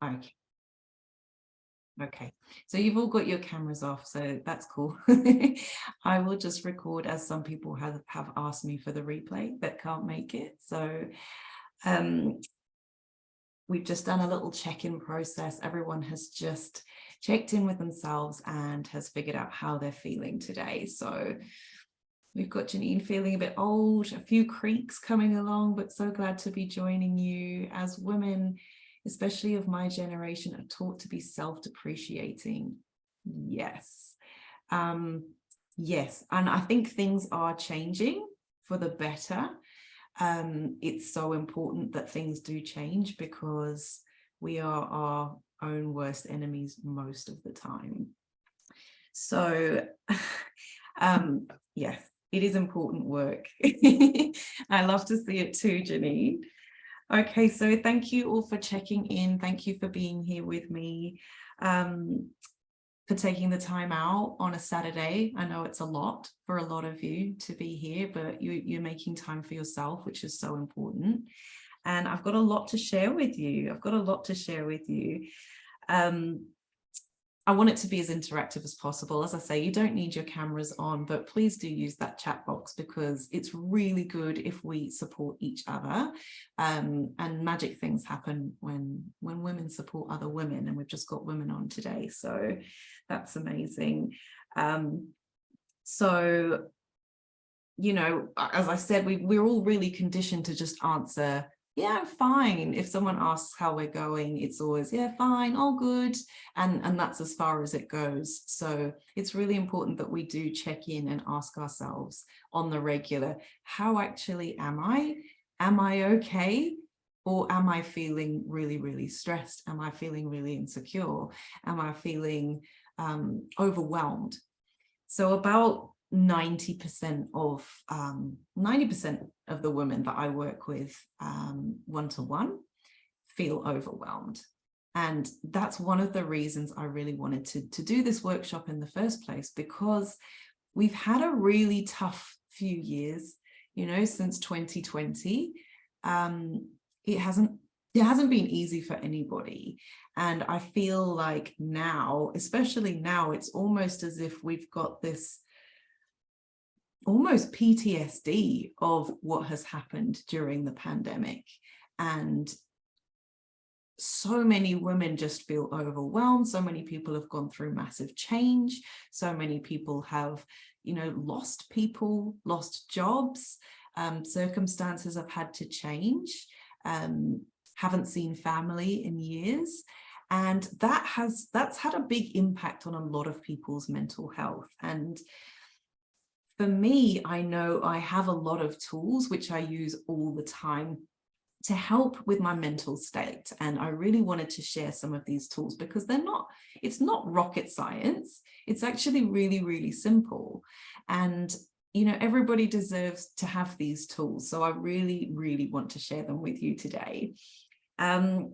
Okay. Okay, so you've all got your cameras off, so that's cool. I will just record, as some people have asked me for the replay that can't make it. So we've just done a little check-in process. Everyone has just checked in with themselves and has figured out how they're feeling today. So we've got Janine feeling a bit old, a few creaks coming along, but so glad to be joining you. As women, especially of my generation, are taught to be self-depreciating. Yes. Yes. And I think things are changing for the better. It's so important that things do change because we are our own worst enemies most of the time. So, yes, it is important work. I love to see it too, Janine. Okay, so thank you all for checking in. Thank you for being here with me, for taking the time out on a Saturday. I know it's a lot for a lot of you to be here, but you're making time for yourself, which is so important. And I've got a lot to share with you. I want it to be as interactive as possible. As I say, you don't need your cameras on, but please do use that chat box because it's really good if we support each other. And magic things happen when women support other women, and we've just got women on today. So that's amazing. So, you know, as I said, we're all really conditioned to just answer, yeah, I'm fine. If someone asks how we're going, it's always, yeah, fine, all good. And that's as far as it goes. So it's really important that we do check in and ask ourselves on the regular, how actually am I? Am I okay? Or am I feeling really, really stressed? Am I feeling really insecure? Am I feeling overwhelmed? So about 90% of the women that I work with one-to-one feel overwhelmed. And that's one of the reasons I really wanted to do this workshop in the first place, because we've had a really tough few years, you know, since 2020. It hasn't been easy for anybody. And I feel like now, especially now, it's almost as if we've got this almost PTSD of what has happened during the pandemic. And so many women just feel overwhelmed. So many people have gone through massive change. So many people have, you know, lost people, lost jobs. Circumstances have had to change. Haven't seen family in years. And that's had a big impact on a lot of people's mental health. And for me, I know I have a lot of tools which I use all the time to help with my mental state. And I really wanted to share some of these tools because it's not rocket science. It's actually really, really simple. And, you know, everybody deserves to have these tools. So I really, really want to share them with you today. I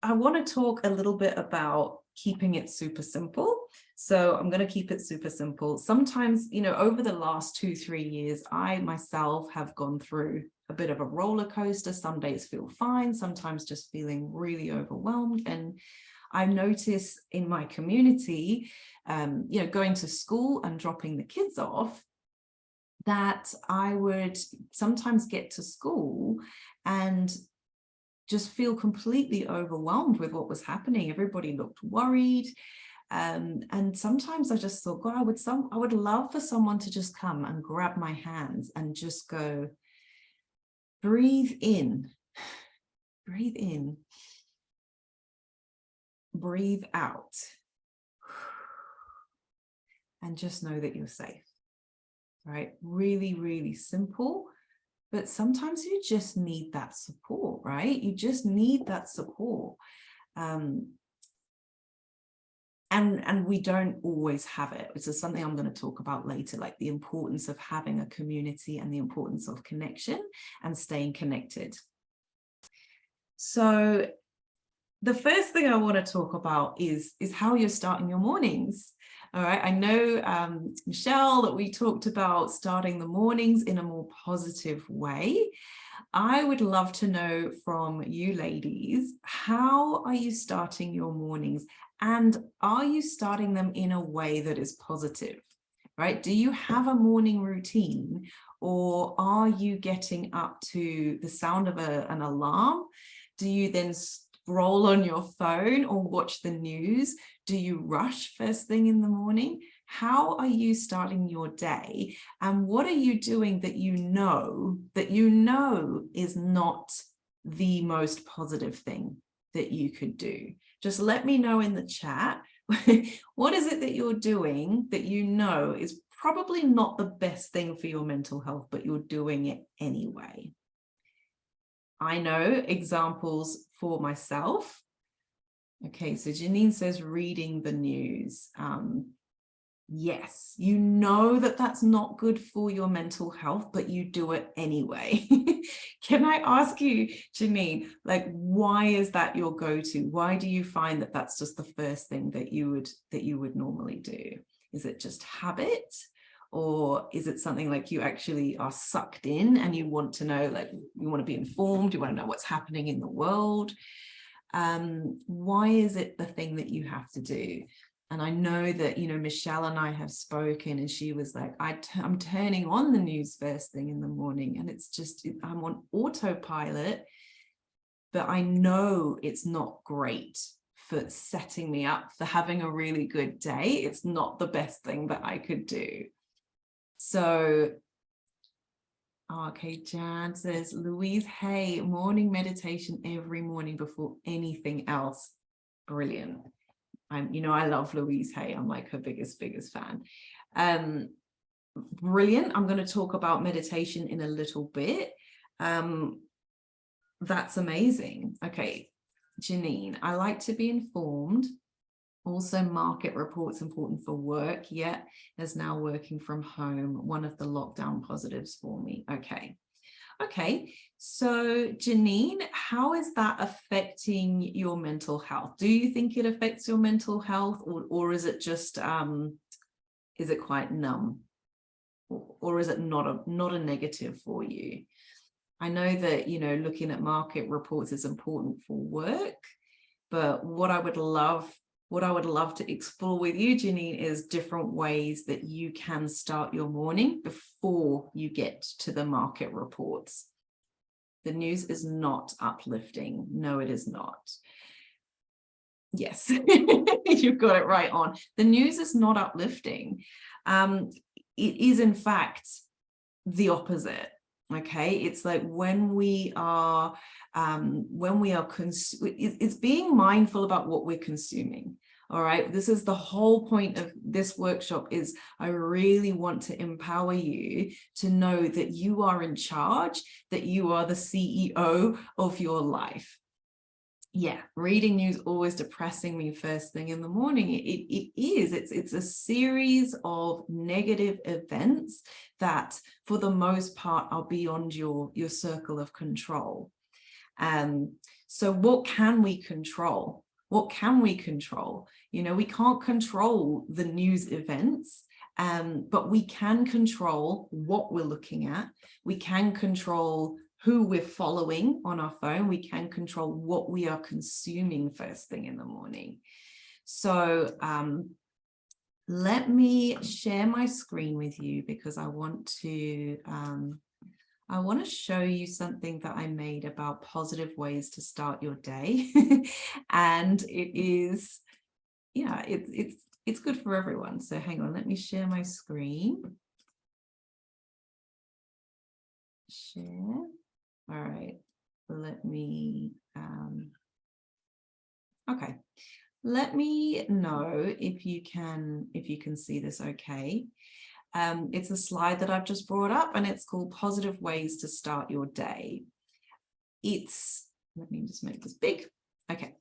want to talk a little bit about keeping it super simple. So I'm going to keep it super simple. Sometimes, you know, over the last 2-3 years, I myself have gone through a bit of a roller coaster. Some days feel fine, sometimes just feeling really overwhelmed. And I notice in my community, you know, going to school and dropping the kids off, that I would sometimes get to school and just feel completely overwhelmed with what was happening. Everybody looked worried. And sometimes I just thought, God, I would love for someone to just come and grab my hands and just go, breathe in, breathe out, and just know that you're safe, right? Really, really simple. But sometimes you just need that support, right? You just need that support. And we don't always have it. This is something I'm going to talk about later, like the importance of having a community and the importance of connection and staying connected. So the first thing I want to talk about is how you're starting your mornings. All right, I know, Michelle, that we talked about starting the mornings in a more positive way. I would love to know from you ladies, how are you starting your mornings? And are you starting them in a way that is positive, right? Do you have a morning routine, or are you getting up to the sound of an alarm? Do you then scroll on your phone or watch the news? Do you rush first thing in the morning? How are you starting your day? And what are you doing that you know is not the most positive thing that you could do? Just let me know in the chat. What is it that you're doing that you know is probably not the best thing for your mental health, but you're doing it anyway? I know examples for myself. Okay, so Janine says reading the news. Yes, you know that that's not good for your mental health, but you do it anyway. Can I ask you, Janine, like, why is that your go-to? Why do you find that that's just the first thing that you would normally do? Is it just habit? Or is it something like you actually are sucked in and you want to know, like, you want to be informed, you want to know what's happening in the world? Why is it the thing that you have to do? And I know that, you know, Michelle and I have spoken, and she was like, I'm turning on the news first thing in the morning, and it's just, I'm on autopilot, but I know it's not great for setting me up for having a really good day. It's not the best thing that I could do. So, okay, Jan says, Louise, hey, morning meditation every morning before anything else. Brilliant. You know, I love Louise Hay. I'm like her biggest fan. Brilliant. I'm going to talk about meditation in a little bit. That's amazing. Okay, Janine, I like to be informed. Also, market reports important for work, yet is now working from home. One of the lockdown positives for me. Okay, so Janine, how is that affecting your mental health? Do you think it affects your mental health, or is it just, is it quite numb? Or is it not a negative for you? I know that, you know, looking at market reports is important for work, but what I would love to explore with you, Janine, is different ways that you can start your morning before you get to the market reports. The news is not uplifting. No, it is not. Yes, you've got it right on. The news is not uplifting. It is, in fact, the opposite. Okay, it's like when we are it's being mindful about what we're consuming. All right, this is the whole point of this workshop. Is I really want to empower you to know that you are in charge, that you are the CEO of your life. Yeah, reading news always depressing me first thing in the morning. It's a series of negative events that for the most part are beyond your circle of control. So what can we control? What can we control? You know, we can't control the news events, but we can control what we're looking at. We can control who we're following on our phone. We can control what we are consuming first thing in the morning. So let me share my screen with you, because I want to show you something that I made about positive ways to start your day. And it is, yeah, it's good for everyone. So hang on, let me share my screen. Share. All right, let me, okay. Let me know if you can see this okay. It's a slide that I've just brought up, and it's called Positive Ways to Start Your Day. Let me just make this big. Okay,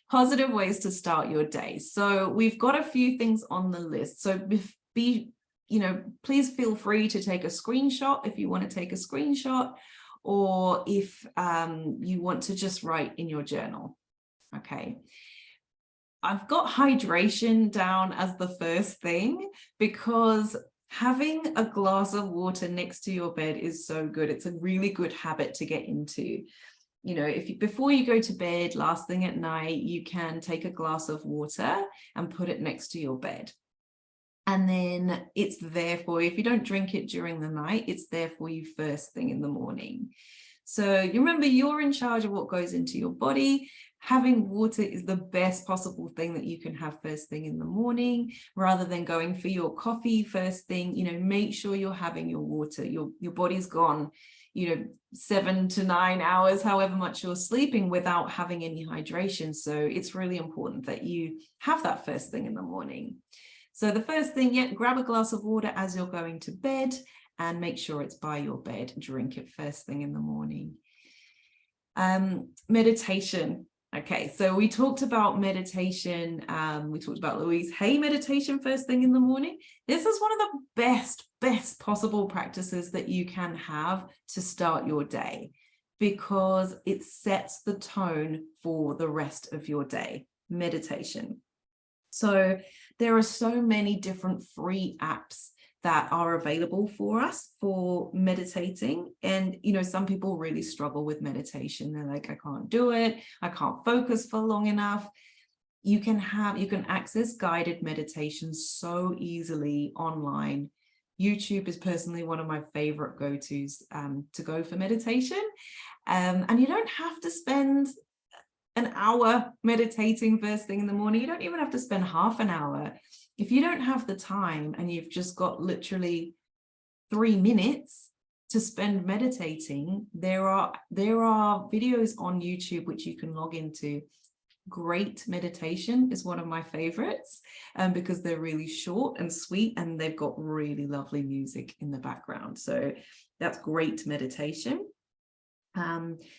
positive ways to start your day. So we've got a few things on the list. So please feel free to take a screenshot if you want to take a screenshot, or if you want to just write in your journal. Okay. I've got hydration down as the first thing because having a glass of water next to your bed is so good. It's a really good habit to get into. You know, if you, before you go to bed, last thing at night, you can take a glass of water and put it next to your bed. And then it's there for you. If you don't drink it during the night, it's there for you first thing in the morning. So you remember, you're in charge of what goes into your body. Having water is the best possible thing that you can have first thing in the morning, rather than going for your coffee first thing. You know, make sure you're having your water. Your body's gone, you know, 7 to 9 hours, however much you're sleeping, without having any hydration. So it's really important that you have that first thing in the morning. So the first thing, yeah, grab a glass of water as you're going to bed and make sure it's by your bed. Drink it first thing in the morning. Meditation. Okay, so we talked about meditation. We talked about Louise Hay meditation first thing in the morning. This is one of the best possible practices that you can have to start your day, because it sets the tone for the rest of your day. Meditation. So there are so many different free apps that are available for us for meditating. And, you know, some people really struggle with meditation. They're like, I can't do it. I can't focus for long enough. You can access guided meditations so easily online. YouTube is personally one of my favorite go-tos to go for meditation. And you don't have to spend an hour meditating first thing in the morning. You don't even have to spend half an hour. If you don't have the time and you've just got literally 3 minutes to spend meditating, there are videos on YouTube which you can log into. Great meditation is one of my favorites, because they're really short and sweet, and they've got really lovely music in the background. So that's great meditation.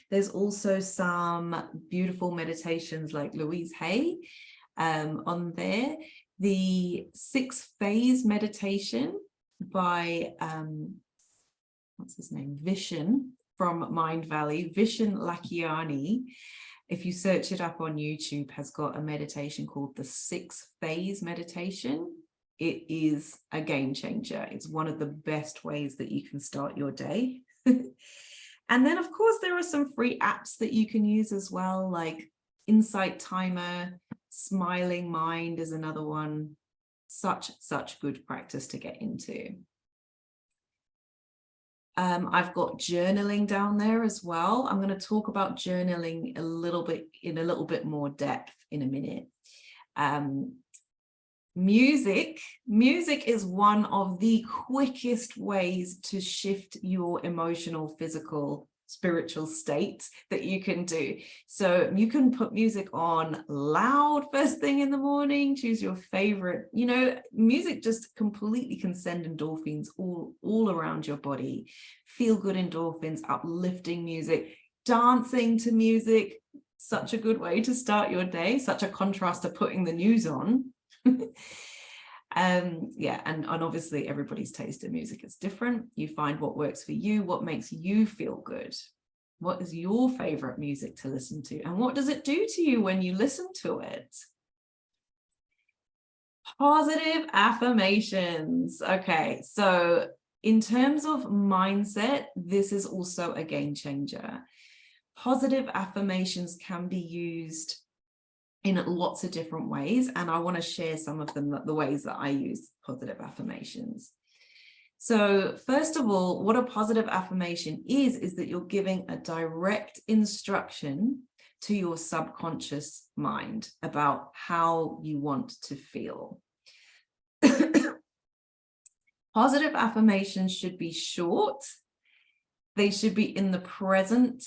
There's also some beautiful meditations like Louise Hay on there. The 6-phase meditation by, what's his name? Vishen from Mind Valley, Vishen Lakiani. If you search it up on YouTube, has got a meditation called the 6-phase meditation. It is a game changer. It's one of the best ways that you can start your day. And then, of course, there are some free apps that you can use as well, like Insight Timer, Smiling Mind is another one. Such good practice to get into. I've got journaling down there as well. I'm going to talk about journaling in a little bit more depth in a minute. Music is one of the quickest ways to shift your emotional, physical, spiritual state that you can do. So you can put music on loud first thing in the morning, choose your favorite. You know, music just completely can send endorphins all around your body. Feel good endorphins, uplifting music, dancing to music, such a good way to start your day, such a contrast to putting the news on. Yeah, and obviously everybody's taste in music is different. You find what works for you, what makes you feel good. What is your favorite music to listen to, and what does it do to you when you listen to it? Positive affirmations. Okay, so in terms of mindset, this is also a game changer. Positive affirmations can be used in lots of different ways, and I want to share some of them, the ways that I use positive affirmations. So first of all, what a positive affirmation is that you're giving a direct instruction to your subconscious mind about how you want to feel. Positive affirmations should be short. They should be in the present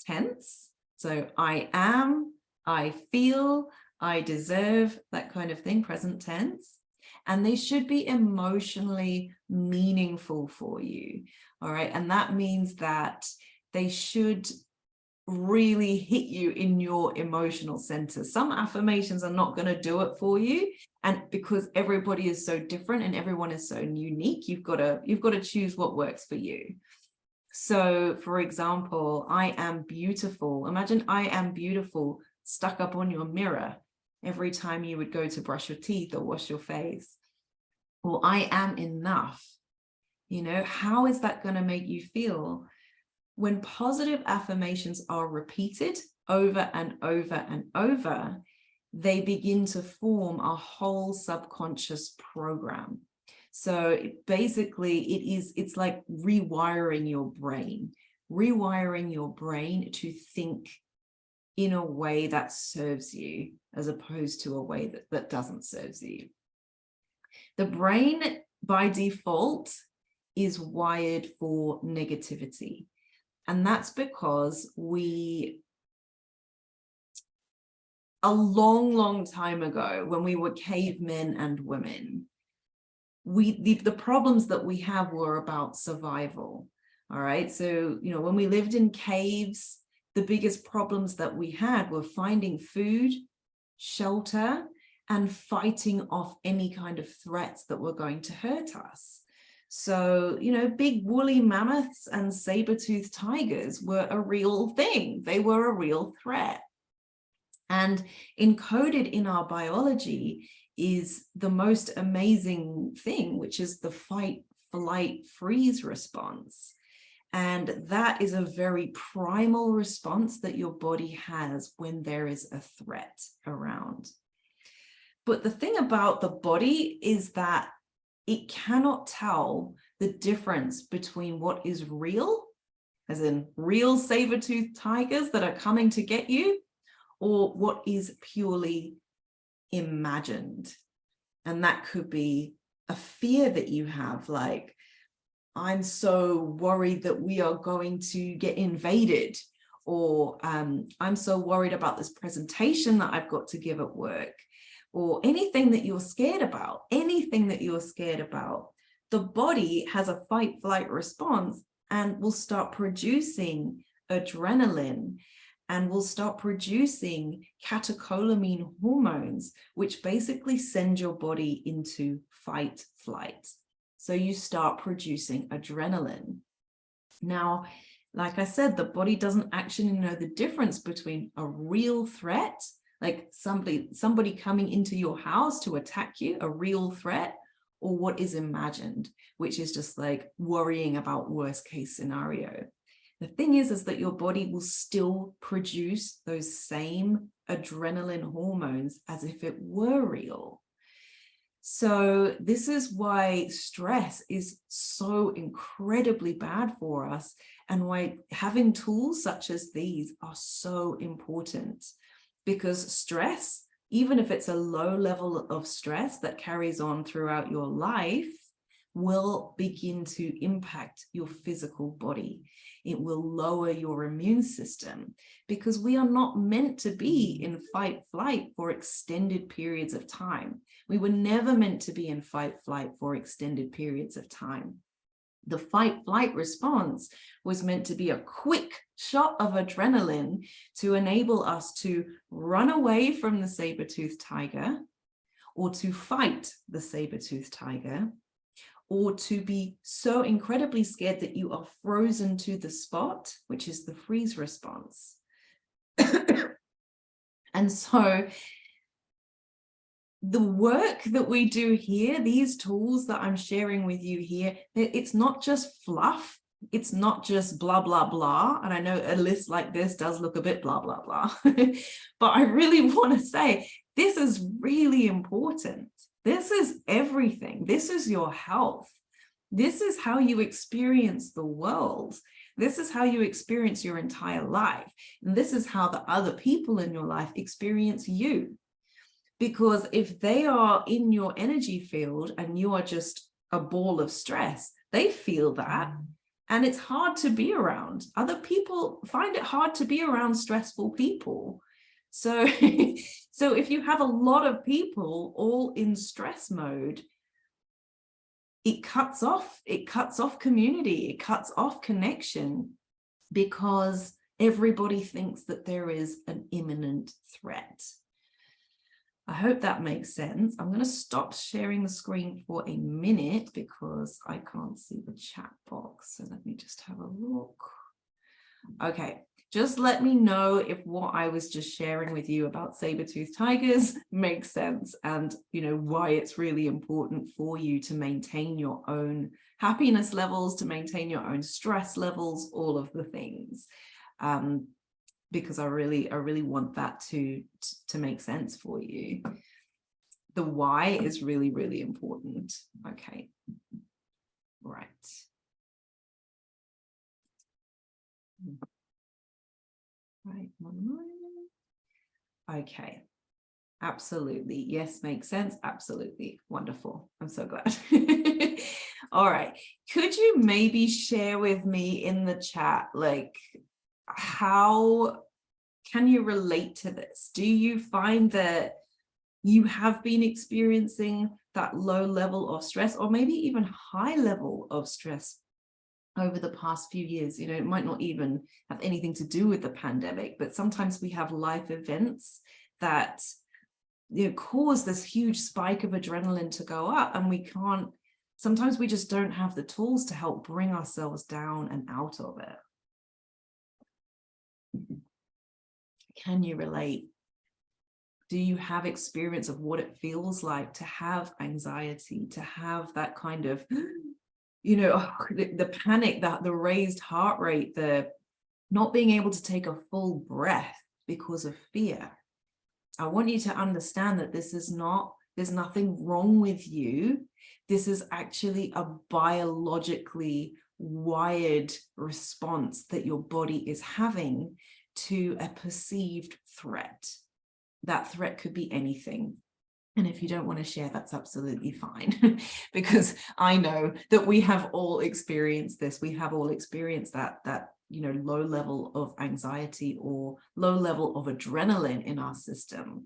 tense. So I am, I feel, I deserve, that kind of thing, present tense. And they should be emotionally meaningful for you. All right. And that means that they should really hit you in your emotional center. Some affirmations are not going to do it for you. And because everybody is so different and everyone is so unique, you've got to choose what works for you. So, for example, I am beautiful. Imagine I am beautiful stuck up on your mirror every time you would go to brush your teeth or wash your face. Or I am enough. You know, how is that going to make you feel? When positive affirmations are repeated over and over and over, they begin to form a whole subconscious program. So basically it's like rewiring your brain to think in a way that serves you, as opposed to a way that doesn't serve you. The brain by default is wired for negativity. And that's because a long time ago, when we were cavemen and women, the problems that we have were about survival. All right. So, you know, when we lived in caves, the biggest problems that we had were finding food, shelter, and fighting off any kind of threats that were going to hurt us. So, you know, big woolly mammoths and saber-toothed tigers were a real thing. They were a real threat. And encoded in our biology is the most amazing thing, which is the fight, flight, freeze response. And that is a very primal response that your body has when there is a threat around. But the thing about the body is that it cannot tell the difference between what is real, as in real saber-toothed tigers that are coming to get you, or what is purely imagined. And that could be a fear that you have, like, I'm so worried that we are going to get invaded, or I'm so worried about this presentation that I've got to give at work, or anything that you're scared about, the body has a fight flight response and will start producing adrenaline and will start producing catecholamine hormones, which basically send your body into fight flight. So you start producing adrenaline. Now, like I said, the body doesn't actually know the difference between a real threat, like somebody coming into your house to attack you, a real threat, or what is imagined, which is just like worrying about worst case scenario. The thing is that your body will still produce those same adrenaline hormones as if it were real. So this is why stress is so incredibly bad for us, and why having tools such as these are so important. Because stress, even if it's a low level of stress that carries on throughout your life, will begin to impact your physical body. It will lower your immune system, because we are not meant to be in fight flight for extended periods of time. We were never meant to be in fight flight for extended periods of time. The fight flight response was meant to be a quick shot of adrenaline to enable us to run away from the saber-toothed tiger, or to fight the saber-toothed tiger, or to be so incredibly scared that you are frozen to the spot, which is the freeze response. And so the work that we do here, these tools that I'm sharing with you here, it's not just fluff. It's not just blah, blah, blah. And I know a list like this does look a bit blah, blah, blah. But I really want to say, this is really important. This is everything. This is your health. This is how you experience the world. This is how you experience your entire life. And this is how the other people in your life experience you. Because if they are in your energy field and you are just a ball of stress, they feel that. And it's hard to be around. Other people find it hard to be around stressful people. So, so if you have a lot of people all in stress mode, it cuts off community, it cuts off connection, because everybody thinks that there is an imminent threat. I hope that makes sense. I'm going to stop sharing the screen for a minute because I can't see the chat box. So let me just have a look. Okay, Just let me know if what I was just sharing with you about saber-toothed tigers makes sense, and why it's really important for you to maintain your own happiness levels, to maintain your own stress levels, all of the things. Because I really want that to make sense for you. The why is really, really important. Okay. Right. Right. 1 moment. Okay. Absolutely. Yes, makes sense. Absolutely. Wonderful. I'm so glad. All right. Could you maybe share with me in the chat, like, how can you relate to this? Do you find that you have been experiencing that low level of stress, or maybe even high level of stress over the past few years? It might not even have anything to do with the pandemic, but sometimes we have life events that cause this huge spike of adrenaline to go up, and sometimes we just don't have the tools to help bring ourselves down and out of it. Can you relate? Do you have experience of what it feels like to have anxiety, to have that kind of, the panic, the raised heart rate, the not being able to take a full breath because of fear? I want you to understand that there's nothing wrong with you. This is actually a biologically wired response that your body is having to a perceived threat. That threat could be anything. And if you don't want to share, that's absolutely fine, because I know that we have all experienced this. We have all experienced that low level of anxiety or low level of adrenaline in our system.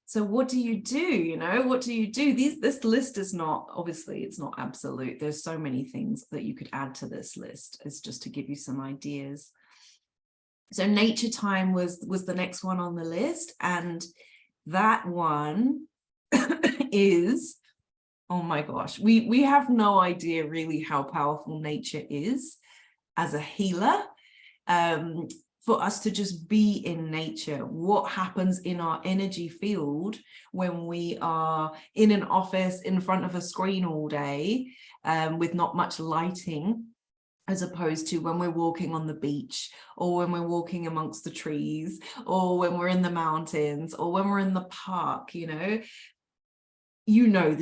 So what do you do? What do you do? This list is not, obviously, it's not absolute. There's so many things that you could add to this list. It's just to give you some ideas. So nature time was the next one on the list, and that one is, oh my gosh, we have no idea really how powerful nature is as a healer. For us to just be in nature, what happens in our energy field when we are in an office in front of a screen all day, with not much lighting, as opposed to when we're walking on the beach, or when we're walking amongst the trees, or when we're in the mountains, or when we're in the park. The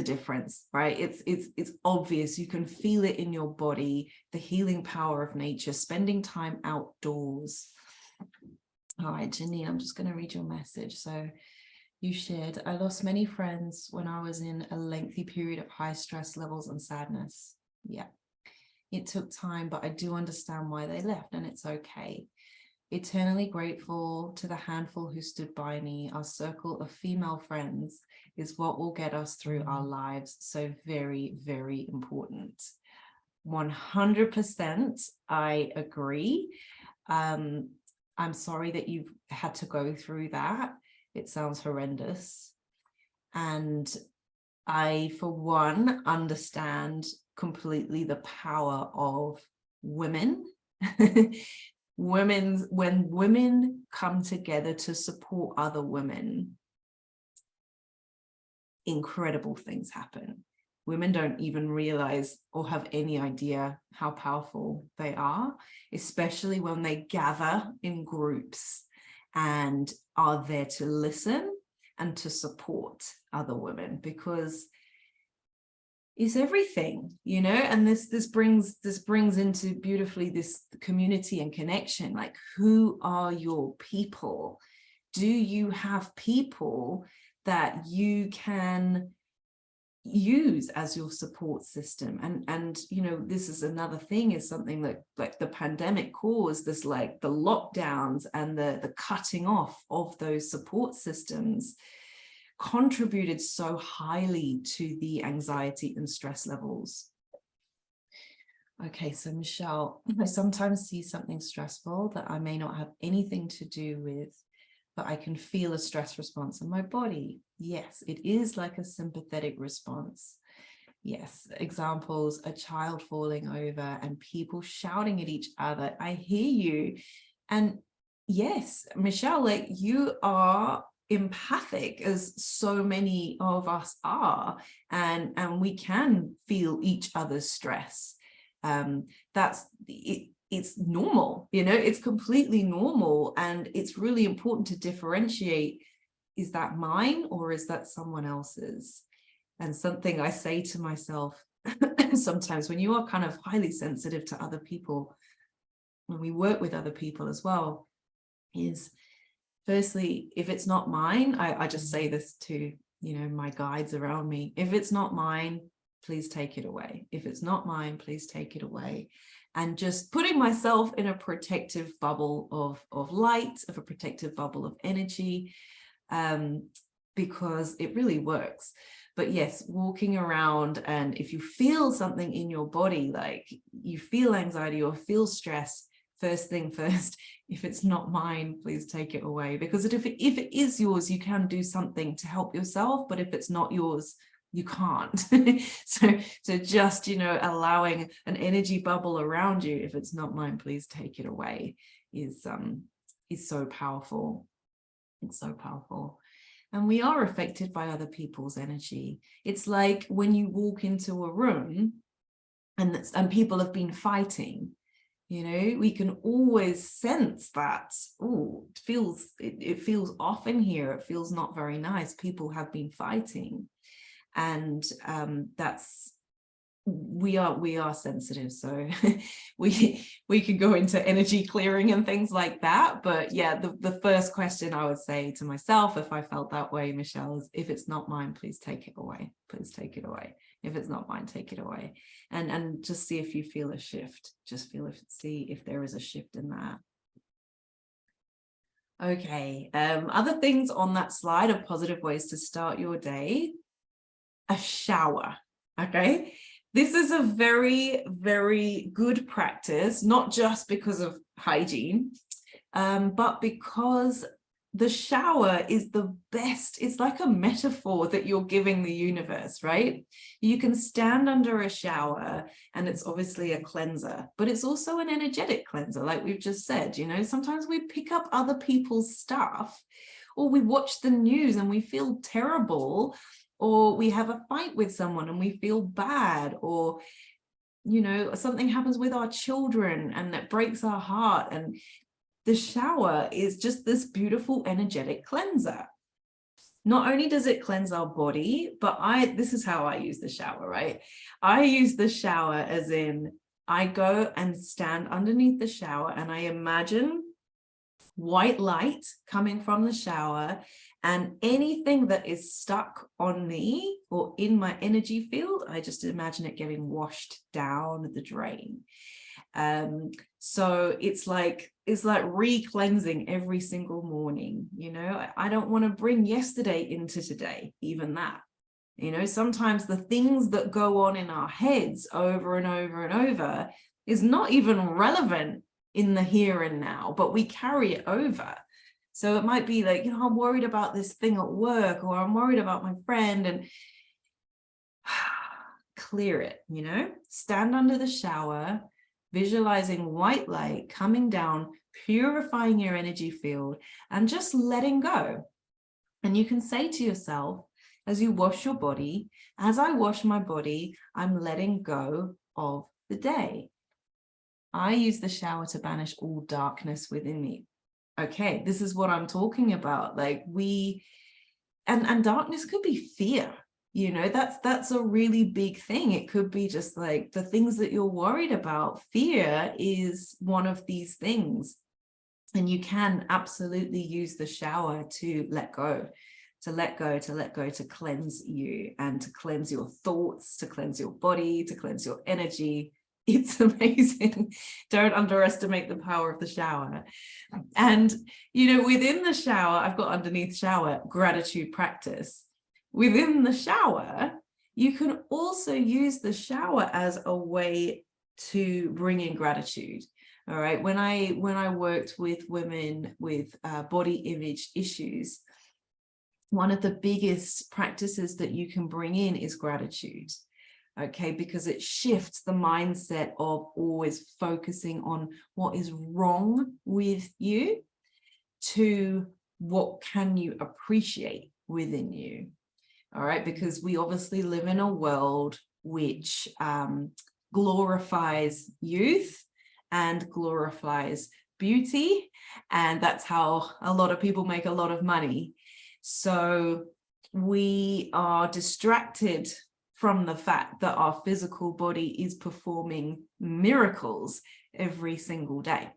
difference, right? It's obvious. You can feel it in your body, the healing power of nature, spending time outdoors. All right, Janine, I'm just going to read your message. So you shared, I lost many friends when I was in a lengthy period of high stress levels and sadness. Yeah. It took time, but I do understand why they left, and it's okay. Eternally grateful to the handful who stood by me. Our circle of female friends is what will get us through our lives. So very, very important. 100%, I agree. I'm sorry that you've had to go through that. It sounds horrendous. And I, for one, understand completely the power of women. When women come together to support other women, incredible things happen. Women don't even realize or have any idea how powerful they are, especially when they gather in groups and are there to listen and to support other women, because it's everything, and this brings into beautifully this community and connection. Like, who are your people? Do you have people that you can use as your support system? And this is another thing, is something that, like, the pandemic caused, this, like, the lockdowns and the cutting off of those support systems contributed so highly to the anxiety and stress levels. Okay, so Michelle, I sometimes see something stressful that I may not have anything to do with, but I can feel a stress response in my body. Yes, it is like a sympathetic response. Yes, examples, a child falling over and people shouting at each other. I hear you. And yes, Michelle, like you are empathic as so many of us are, and we can feel each other's stress. That's it. It's normal, you know, it's completely normal. And it's really important to differentiate, is that mine or is that someone else's? And something I say to myself sometimes, when you are kind of highly sensitive to other people, when we work with other people as well, is firstly, if it's not mine, I just say this to, you know, my guides around me, if it's not mine, please take it away. If it's not mine, please take it away. And just putting myself in a protective bubble of light, of a protective bubble of energy, because it really works. But yes, walking around, and if you feel something in your body, like you feel anxiety or feel stress, first thing first, if it's not mine, please take it away. Because if it is yours, you can do something to help yourself. But if it's not yours, you can't. so just, you know, allowing an energy bubble around you, if it's not mine, please take it away, is so powerful. It's so powerful. And we are affected by other people's energy. It's like when you walk into a room and people have been fighting, you know, we can always sense that, oh, it feels off in here. It feels not very nice. People have been fighting. And we are sensitive, so we could go into energy clearing and things like that. But yeah, the first question I would say to myself, if I felt that way, Michelle, is if it's not mine, please take it away. Please take it away. If it's not mine, take it away. And just see if you feel a shift. Just see if there is a shift in that. Okay, other things on that slide of positive ways to start your day. A shower. Okay, this is a very, very good practice, not just because of hygiene, but because the shower is the best. It's like a metaphor that you're giving the universe, right? You can stand under a shower and it's obviously a cleanser, but it's also an energetic cleanser, like we've just said. You know, sometimes we pick up other people's stuff, or we watch the news and we feel terrible, or we have a fight with someone and we feel bad, or, you know, something happens with our children and that breaks our heart. And the shower is just this beautiful energetic cleanser. Not only does it cleanse our body, but this is how I use the shower, right? I use the shower as in, I go and stand underneath the shower and I imagine white light coming from the shower, and anything that is stuck on me or in my energy field, I just imagine it getting washed down the drain. So it's like re-cleansing every single morning. You know, I don't want to bring yesterday into today, even that. You know, sometimes the things that go on in our heads over and over and over is not even relevant in the here and now, but we carry it over. So it might be like, you know, I'm worried about this thing at work, or I'm worried about my friend, and clear it, you know, stand under the shower, visualizing white light coming down, purifying your energy field, and just letting go. And you can say to yourself, as you wash your body, as I wash my body, I'm letting go of the day. I use the shower to banish all darkness within me. Okay, this is what I'm talking about. Like and darkness could be fear. You know, that's a really big thing. It could be just like the things that you're worried about. Fear is one of these things. And you can absolutely use the shower to let go, to cleanse you, and to cleanse your thoughts, to cleanse your body, to cleanse your energy. It's amazing. Don't underestimate the power of the shower. And, you know, within the shower, I've got underneath shower, gratitude practice. Within the shower, you can also use the shower as a way to bring in gratitude. All right. When I worked with women with body image issues, one of the biggest practices that you can bring in is gratitude. Okay, because it shifts the mindset of always focusing on what is wrong with you, to what can you appreciate within you. All right, because we obviously live in a world which glorifies youth and glorifies beauty, and that's how a lot of people make a lot of money. So we are distracted from the fact that our physical body is performing miracles every single day,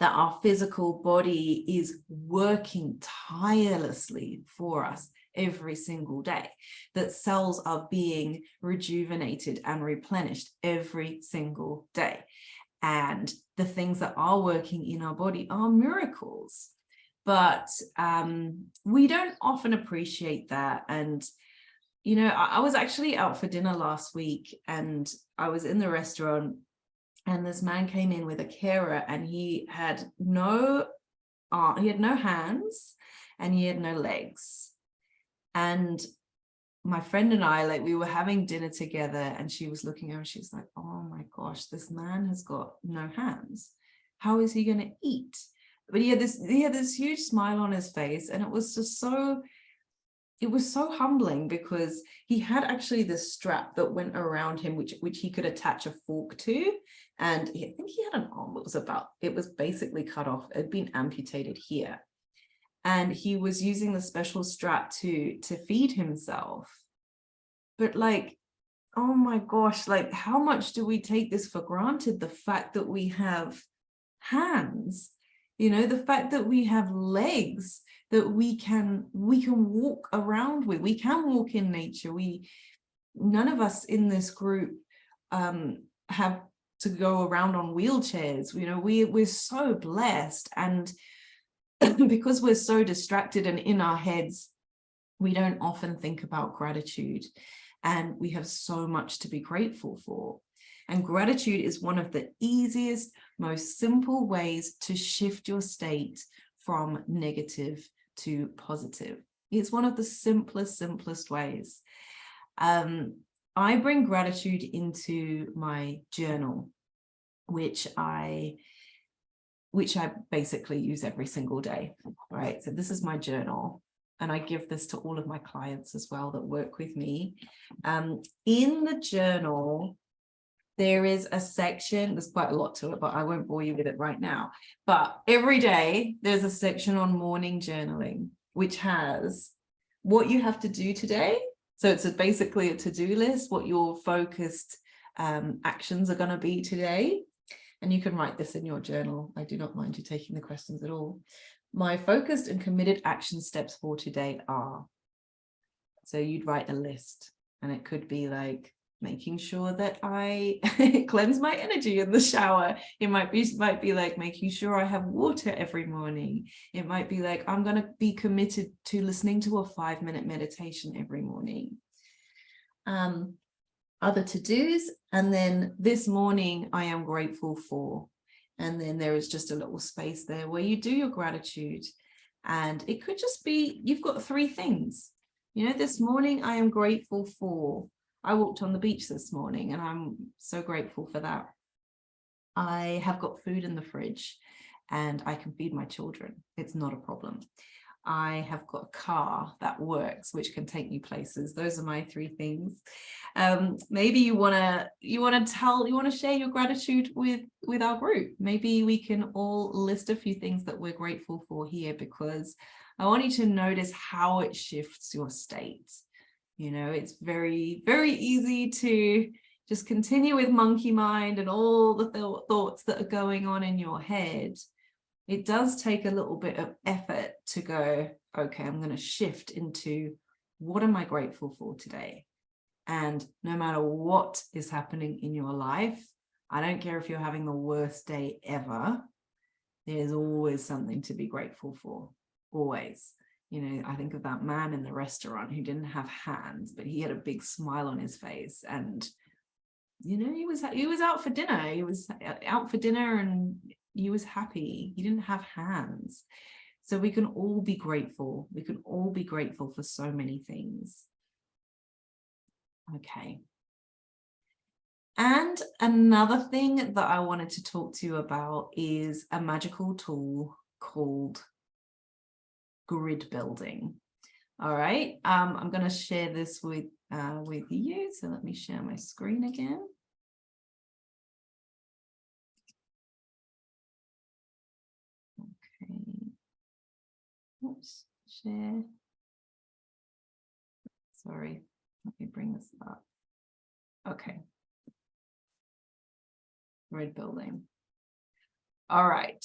that our physical body is working tirelessly for us every single day, that cells are being rejuvenated and replenished every single day. And the things that are working in our body are miracles. But we don't often appreciate that. And, you know, I was actually out for dinner last week, and I was in the restaurant, and this man came in with a carer, and he had no hands and he had no legs. And my friend and I, like, we were having dinner together, and she was looking over and she was like, oh my gosh, this man has got no hands. How is he going to eat? But he had this huge smile on his face, and it was just so humbling, because he had actually this strap that went around him, which he could attach a fork to. And I think he had an arm that was basically cut off. It had been amputated here. And he was using the special strap to feed himself. But like, oh my gosh, like, how much do we take this for granted? The fact that we have hands, you know, the fact that we have legs that we can walk around with. We can walk in nature. None of us in this group have to go around on wheelchairs. You know, we're so blessed, and because we're so distracted and in our heads, we don't often think about gratitude, and we have so much to be grateful for. And gratitude is one of the easiest, most simple ways to shift your state from negative to positive. It's one of the simplest ways. I bring gratitude into my journal, which I basically use every single day, right? So this is my journal, and I give this to all of my clients as well that work with me. In the journal, there is a section, there's quite a lot to it, but I won't bore you with it right now. But every day there's a section on morning journaling, which has what you have to do today. So it's basically a to-do list, what your focused actions are going to be today. And you can write this in your journal. I do not mind you taking the questions at all. My focused and committed action steps for today are. So you'd write a list, and it could be like making sure that I cleanse my energy in the shower. It might be like making sure I have water every morning. It might be like, I'm going to be committed to listening to a 5-minute meditation every morning. Other to-dos, and then this morning I am grateful for, and then there is just a little space there where you do your gratitude. And it could just be, you've got 3 things, you know. This morning I am grateful for, I walked on the beach this morning, and I'm so grateful for that. I have got food in the fridge and I can feed my children. It's not a problem. I have got a car that works, which can take me places. Those are my 3 things. Maybe you want to share your gratitude with our group. Maybe we can all list a few things that we're grateful for here, because I want you to notice how it shifts your state. You know, it's very, very easy to just continue with monkey mind and all the thoughts that are going on in your head. It does take a little bit of effort to go, okay, I'm going to shift into what am I grateful for today? And no matter what is happening in your life, I don't care if you're having the worst day ever, there's always something to be grateful for, always. You know, I think of that man in the restaurant who didn't have hands, but he had a big smile on his face. And, you know, he was out for dinner. He was out for dinner and he was happy. He didn't have hands. So we can all be grateful. We can all be grateful for so many things. Okay. And another thing that I wanted to talk to you about is a magical tool called grid building. All right, I'm going to share this with you. So let me share my screen again. Okay. Oops, share. Sorry, let me bring this up. Okay. Grid building. All right.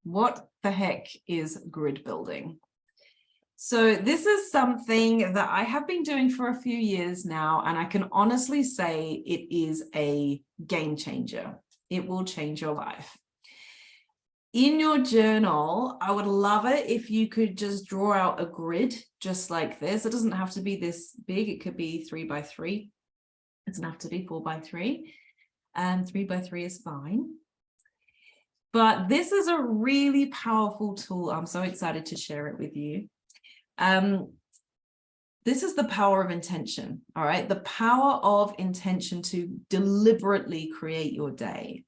What the heck is grid building? So this is something that I have been doing for a few years now, and I can honestly say it is a game changer. It will change your life. In your journal, I would love it if you could just draw out a grid just like this. It doesn't have to be this big. It could be 3 by 3. It doesn't have to be 4 by 3. And 3 by 3 is fine. But this is a really powerful tool. I'm so excited to share it with you. This is the power of intention, all right? The power of intention to deliberately create your day.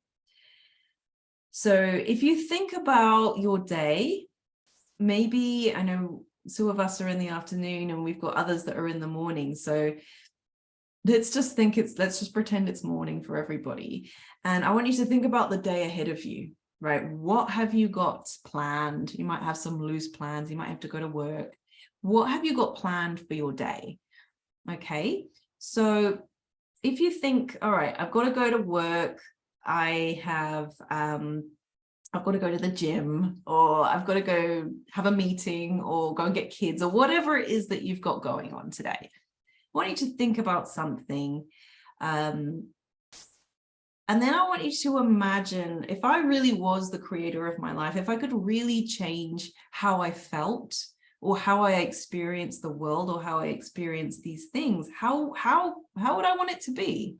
So if you think about your day, maybe, I know some of us are in the afternoon and we've got others that are in the morning. So let's just pretend it's morning for everybody. And I want you to think about the day ahead of you, right? What have you got planned? You might have some loose plans. You might have to go to work. What have you got planned for your day? Okay. So if you think, all right, I've got to go to work. I've got to go to the gym, or I've got to go have a meeting or go and get kids, or whatever it is that you've got going on today. I want you to think about something. And then I want you to imagine, if I really was the creator of my life, if I could really change how I felt or how I experienced the world or how I experienced these things, how would I want it to be?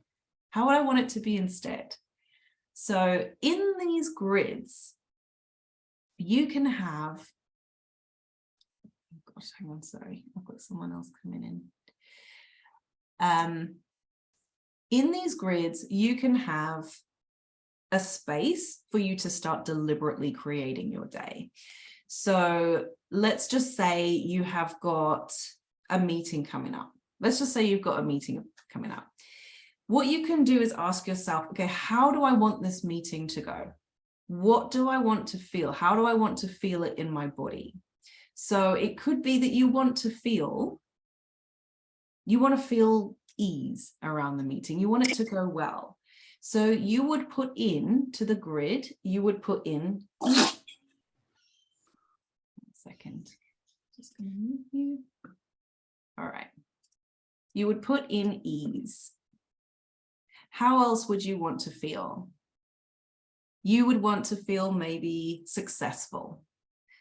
How would I want it to be instead? So in these grids, you can have, oh gosh, hang on, sorry, I've got someone else coming in. In these grids, you can have a space for you to start deliberately creating your day. So let's just say you have got a meeting coming up. Let's just say you've got a meeting coming up. What you can do is ask yourself, okay, how do I want this meeting to go? What do I want to feel? How do I want to feel it in my body? So it could be that you want to feel ease around the meeting. You want it to go well. So you would put in to the grid, you would put in, second, just gonna move you. All right. You would put in ease. How else would you want to feel? You would want to feel maybe successful.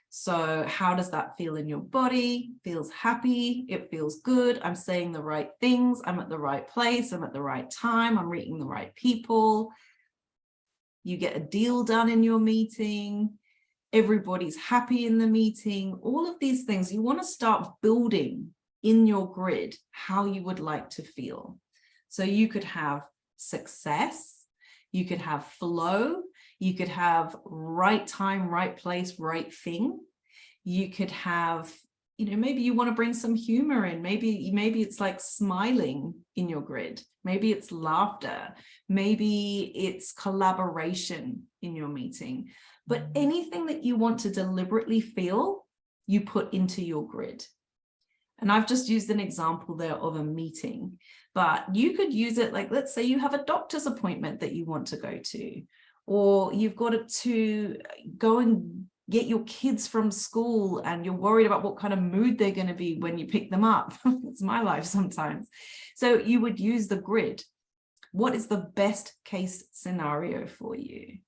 So how does that feel in your body? Feels happy, it feels good, I'm saying the right things, I'm at the right place, I'm at the right time, I'm meeting the right people. You get a deal done in your meeting, everybody's happy in the meeting. All of these things, you want to start building in your grid how you would like to feel. So you could have success, you could have flow, you could have right time, right place, right thing. You could have, maybe you want to bring some humor in. Maybe it's like smiling in your grid. Maybe it's laughter. Maybe it's collaboration in your meeting. But anything that you want to deliberately feel, you put into your grid. And I've just used an example there of a meeting, but you could use it like, let's say you have a doctor's appointment that you want to go to, or you've got to go and get your kids from school and you're worried about what kind of mood they're going to be when you pick them up. It's my life sometimes. So you would use the grid. What is the best case scenario for you?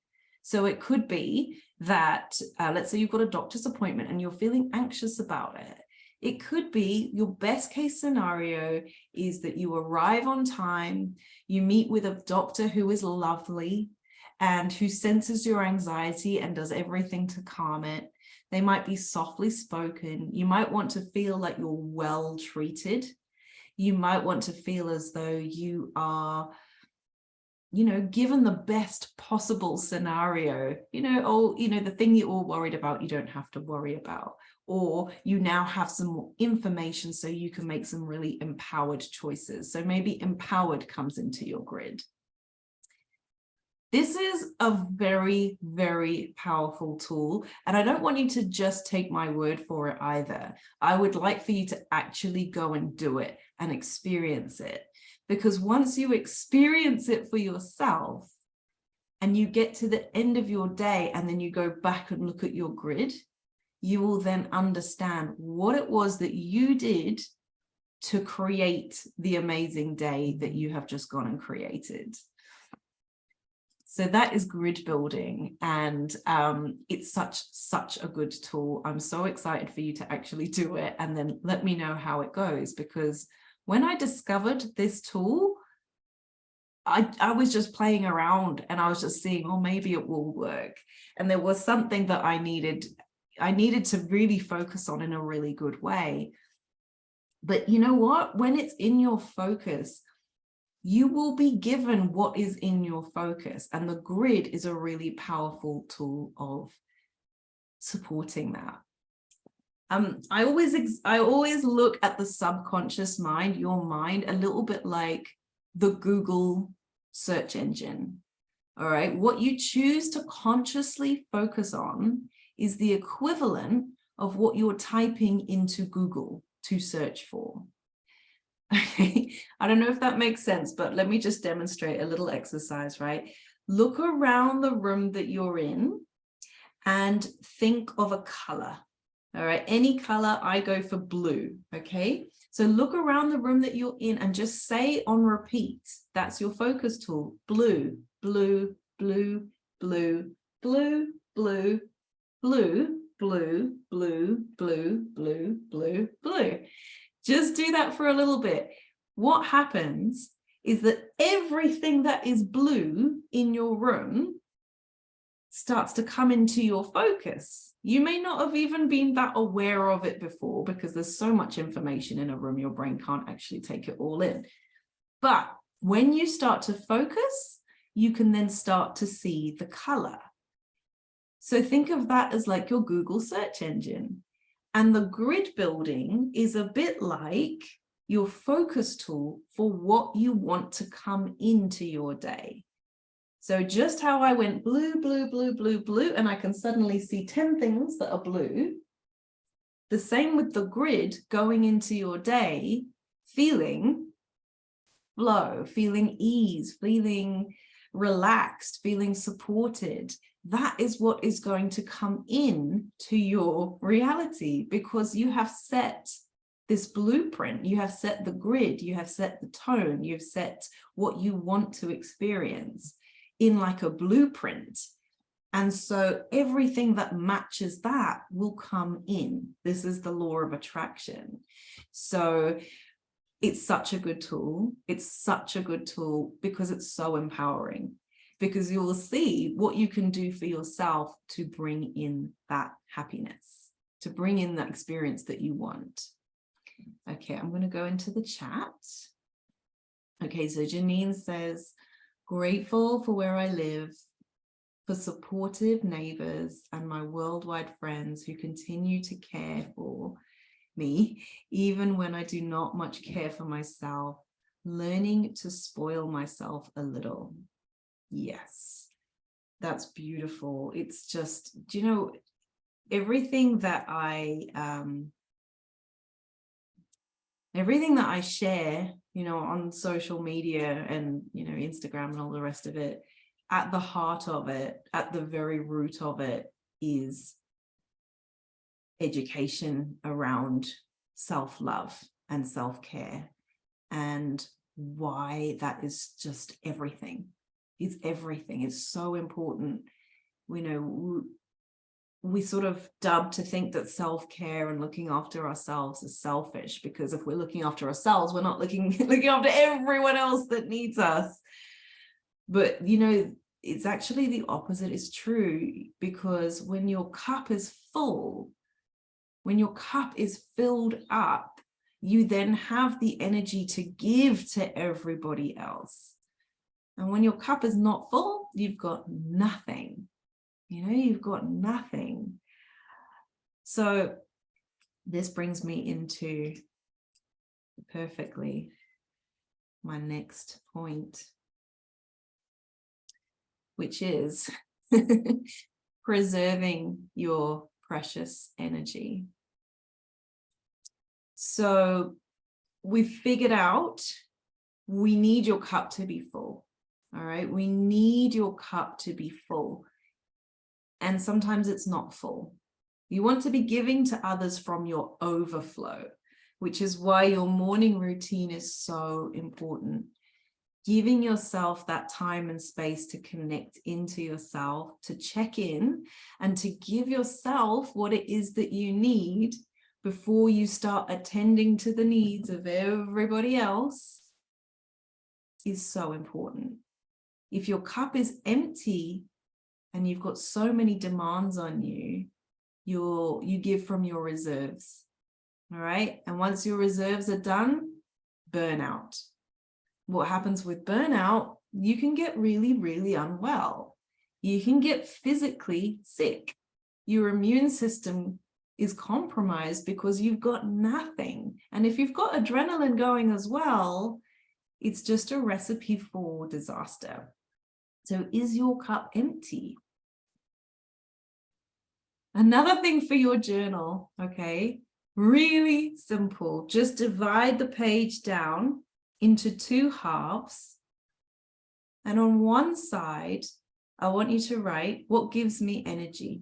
So it could be that, let's say you've got a doctor's appointment and you're feeling anxious about it. It could be your best case scenario is that you arrive on time, you meet with a doctor who is lovely and who senses your anxiety and does everything to calm it. They might be softly spoken. You might want to feel like you're well treated. You might want to feel as though you are given the best possible scenario, the thing you're all worried about, you don't have to worry about, or you now have some more information so you can make some really empowered choices. So maybe empowered comes into your grid. This is a very, very powerful tool, and I don't want you to just take my word for it either. I would like for you to actually go and do it and experience it. Because once you experience it for yourself and you get to the end of your day and then you go back and look at your grid, you will then understand what it was that you did to create the amazing day that you have just gone and created. So that is grid building, and it's such a good tool. I'm so excited for you to actually do it and then let me know how it goes, because when I discovered this tool, I was just playing around and I was just seeing, oh, maybe it will work. And there was something that I needed to really focus on in a really good way. But you know what? When it's in your focus, you will be given what is in your focus. And the grid is a really powerful tool of supporting that. I always look at the subconscious mind, your mind, a little bit like the Google search engine. All right. What you choose to consciously focus on is the equivalent of what you're typing into Google to search for. Okay. I don't know if that makes sense, but let me just demonstrate a little exercise, right? Look around the room that you're in and think of a color. All right, any color, I go for blue, okay? So look around the room that you're in and just say on repeat, that's your focus tool, blue, blue, blue, blue, blue, blue, blue, blue, blue, blue, blue, blue, blue. Just do that for a little bit. What happens is that everything that is blue in your room starts to come into your focus. You may not have even been that aware of it before because there's so much information in a room, your brain can't actually take it all in. But when you start to focus, you can then start to see the color. So think of that as like your Google search engine. And the grid building is a bit like your focus tool for what you want to come into your day. So just how I went blue, blue, blue, blue, blue, and I can suddenly see 10 things that are blue. The same with the grid going into your day, feeling flow, feeling ease, feeling relaxed, feeling supported. That is what is going to come in to your reality because you have set this blueprint, you have set the grid, you have set the tone, you've set what you want to experience in like a blueprint. And so everything that matches that will come in. This is the law of attraction. So it's such a good tool. It's such a good tool because it's so empowering, because you will see what you can do for yourself to bring in that happiness, to bring in that experience that you want. Okay, I'm going to go into the chat. Okay, so Janine says, grateful for where I live, for supportive neighbors and my worldwide friends who continue to care for me, even when I do not much care for myself, learning to spoil myself a little. Yes, that's beautiful. It's just, do you know, everything that I share, you know, on social media and, you know, Instagram and all the rest of it, at the heart of it, at the very root of it is education around self-love and self-care, and why that is just everything. It's everything. It's so important. We know we sort of dubbed to think that self-care and looking after ourselves is selfish, because if we're looking after ourselves, we're not looking after everyone else that needs us. But, you know, it's actually the opposite is true, because when your cup is full, when your cup is filled up, you then have the energy to give to everybody else. And when your cup is not full, you've got nothing. You've got nothing. So this brings me into perfectly my next point, which is preserving your precious energy. So we've figured out we need your cup to be full. All right, we need your cup to be full. And sometimes it's not full. You want to be giving to others from your overflow, which is why your morning routine is so important. Giving yourself that time and space to connect into yourself, to check in, and to give yourself what it is that you need before you start attending to the needs of everybody else is so important. If your cup is empty and you've got so many demands on you, you give from your reserves. All right. And once your reserves are done, burnout. What happens with burnout? You can get really, really unwell. You can get physically sick. Your immune system is compromised because you've got nothing. And if you've got adrenaline going as well, it's just a recipe for disaster. So is your cup empty? Another thing for your journal, okay? Really simple. Just divide the page down into 2 halves. And on one side, I want you to write what gives me energy.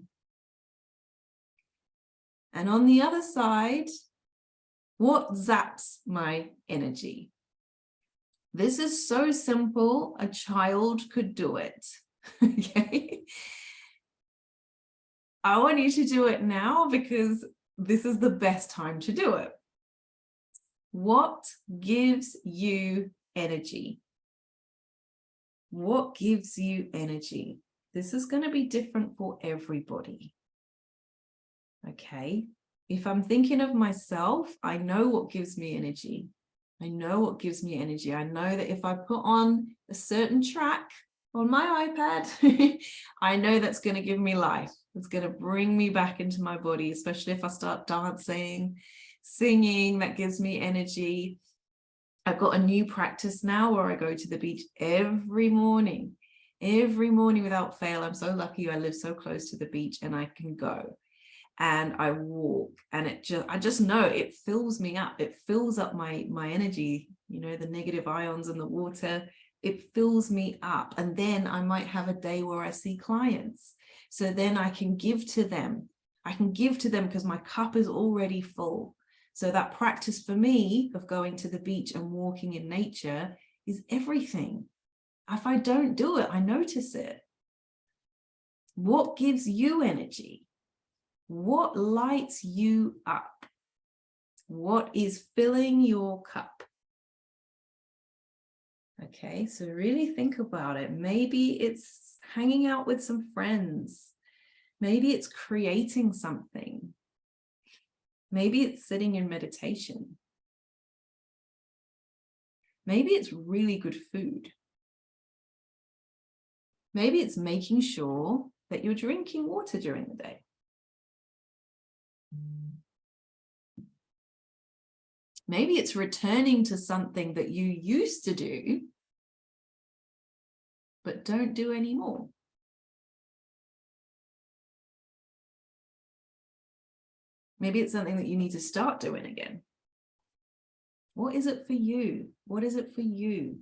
And on the other side, what zaps my energy. This is so simple, a child could do it, okay? I want you to do it now because this is the best time to do it. What gives you energy? What gives you energy? This is going to be different for everybody. Okay. If I'm thinking of myself, I know what gives me energy. I know what gives me energy. I know that if I put on a certain track on my iPad, I know that's going to give me life. It's going to bring me back into my body, especially if I start dancing, singing, that gives me energy. I've got a new practice now where I go to the beach every morning without fail. I'm so lucky I live so close to the beach and I can go. And I walk, and I just know it fills me up. It fills up my energy, the negative ions in the water. It fills me up. And then I might have a day where I see clients. So then I can give to them. I can give to them because my cup is already full. So that practice for me of going to the beach and walking in nature is everything. If I don't do it, I notice it. What gives you energy? What lights you up? What is filling your cup? Okay, so really think about it. Maybe it's hanging out with some friends. Maybe it's creating something. Maybe it's sitting in meditation. Maybe it's really good food. Maybe it's making sure that you're drinking water during the day. Maybe it's returning to something that you used to do, but don't do anymore. Maybe it's something that you need to start doing again. What is it for you? What is it for you?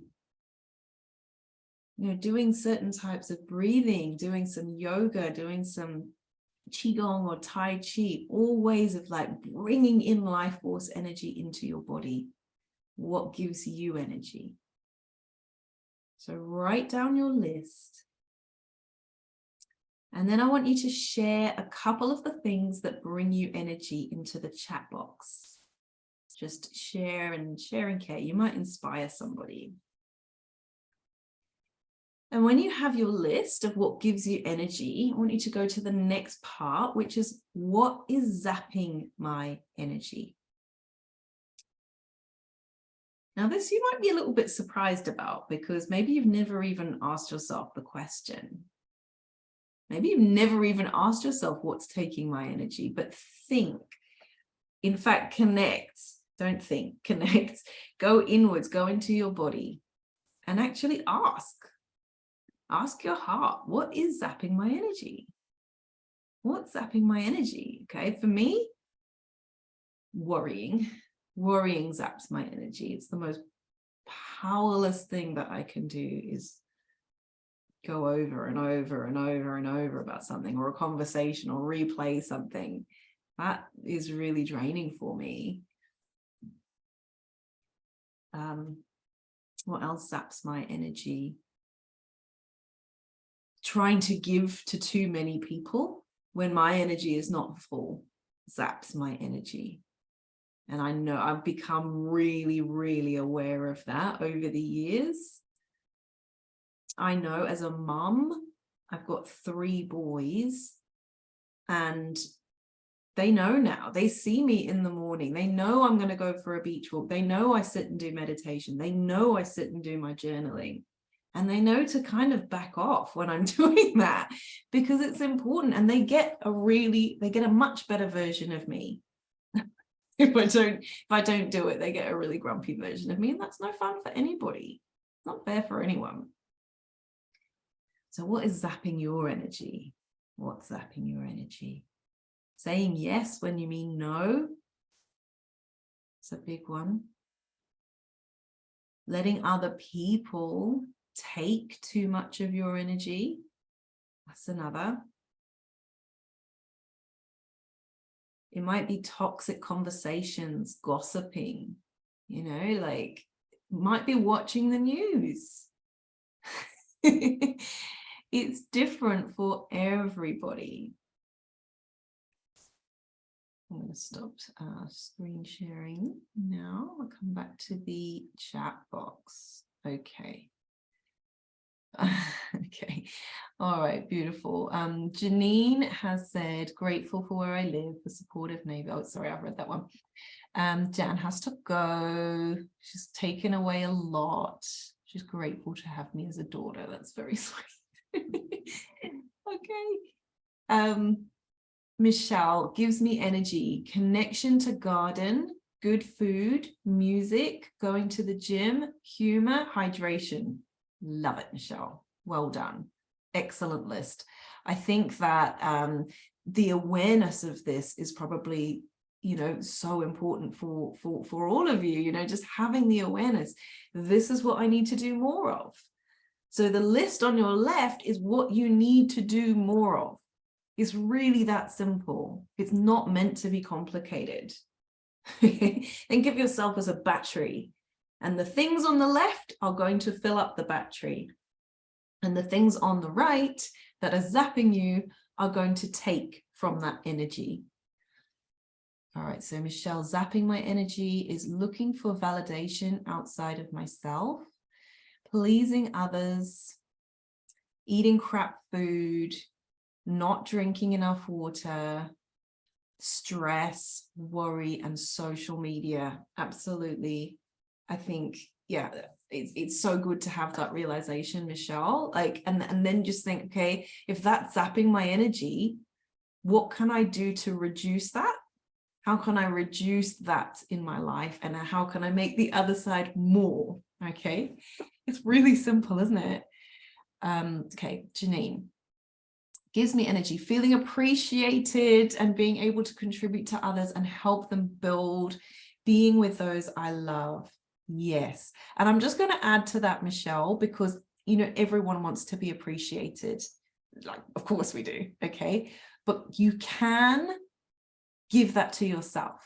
Doing certain types of breathing, doing some yoga, doing some qigong or tai chi, all ways of bringing in life force energy into your body. What gives you energy? So write down your list. And then I want you to share a couple of the things that bring you energy into the chat box. Just share and care. You might inspire somebody. And when you have your list of what gives you energy, I want you to go to the next part, which is what is zapping my energy? Now, this you might be a little bit surprised about, because maybe you've never even asked yourself the question. Maybe you've never even asked yourself what's taking my energy, but think. In fact, connect. Don't think, connect. Go inwards, go into your body and actually ask. Ask your heart, what is zapping my energy? What's zapping my energy? Okay, for me, worrying. Worrying zaps my energy. It's the most powerless thing that I can do, is go over and over and over and over about something, or a conversation, or replay something. That is really draining for me. What else zaps my energy? Trying to give to too many people when my energy is not full zaps my energy. And I know I've become really, really aware of that over the years. I know as a mum, I've got 3 boys, and they know now. They see me in the morning. They know I'm going to go for a beach walk. They know I sit and do meditation. They know I sit and do my journaling. And they know to kind of back off when I'm doing that, because it's important. And they get a much better version of me. If I don't do it, they get a really grumpy version of me, and that's no fun for anybody. It's not fair for anyone. So what is zapping your energy? What's zapping your energy? Saying yes when you mean no. It's a big one. Letting other people take too much of your energy. That's another. It might be toxic conversations, gossiping, like might be watching the news. It's different for everybody. I'm going to stop screen sharing now. I'll come back to the chat box. Okay. Okay. All right. Beautiful. Janine has said, grateful for where I live, the supportive neighbor. Oh, sorry, I've read that one. Jan has to go. She's taken away a lot. She's grateful to have me as a daughter. That's very sweet. Okay. Michelle, gives me energy, connection to garden, good food, music, going to the gym, humor, hydration. Love it, Michelle. Well done. Excellent list. I think that the awareness of this is probably, so important for all of you, just having the awareness. This is what I need to do more of. So the list on your left is what you need to do more of. It's really that simple. It's not meant to be complicated. Think of yourself as a battery, and the things on the left are going to fill up the battery, and the things on the right that are zapping you are going to take from that energy. All right, so Michelle, zapping my energy is looking for validation outside of myself, pleasing others, eating crap food, not drinking enough water, stress, worry, and social media. Absolutely. I think, yeah, it's so good to have that realization, Michelle. And then just think, okay, if that's zapping my energy, what can I do to reduce that? How can I reduce that in my life? And how can I make the other side more? Okay. It's really simple, isn't it? Okay, Janine. Gives me energy, feeling appreciated and being able to contribute to others and help them build, being with those I love. Yes. And I'm just going to add to that, Michelle, because, everyone wants to be appreciated. Like, of course we do. Okay. But you can give that to yourself.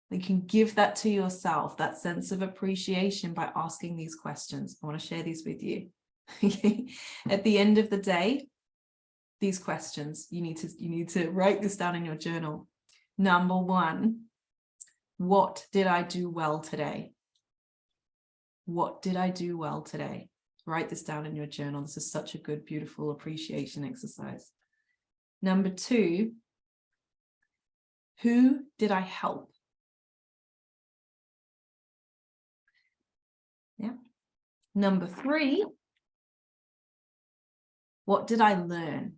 You can give that to yourself, that sense of appreciation, by asking these questions. I want to share these with you. At the end of the day, these questions, you need to write this down in your journal. Number 1, what did I do well today? What did I do well today? Write this down in your journal. This is such a good, beautiful appreciation exercise. Number 2, who did I help? Number 3, what did I learn?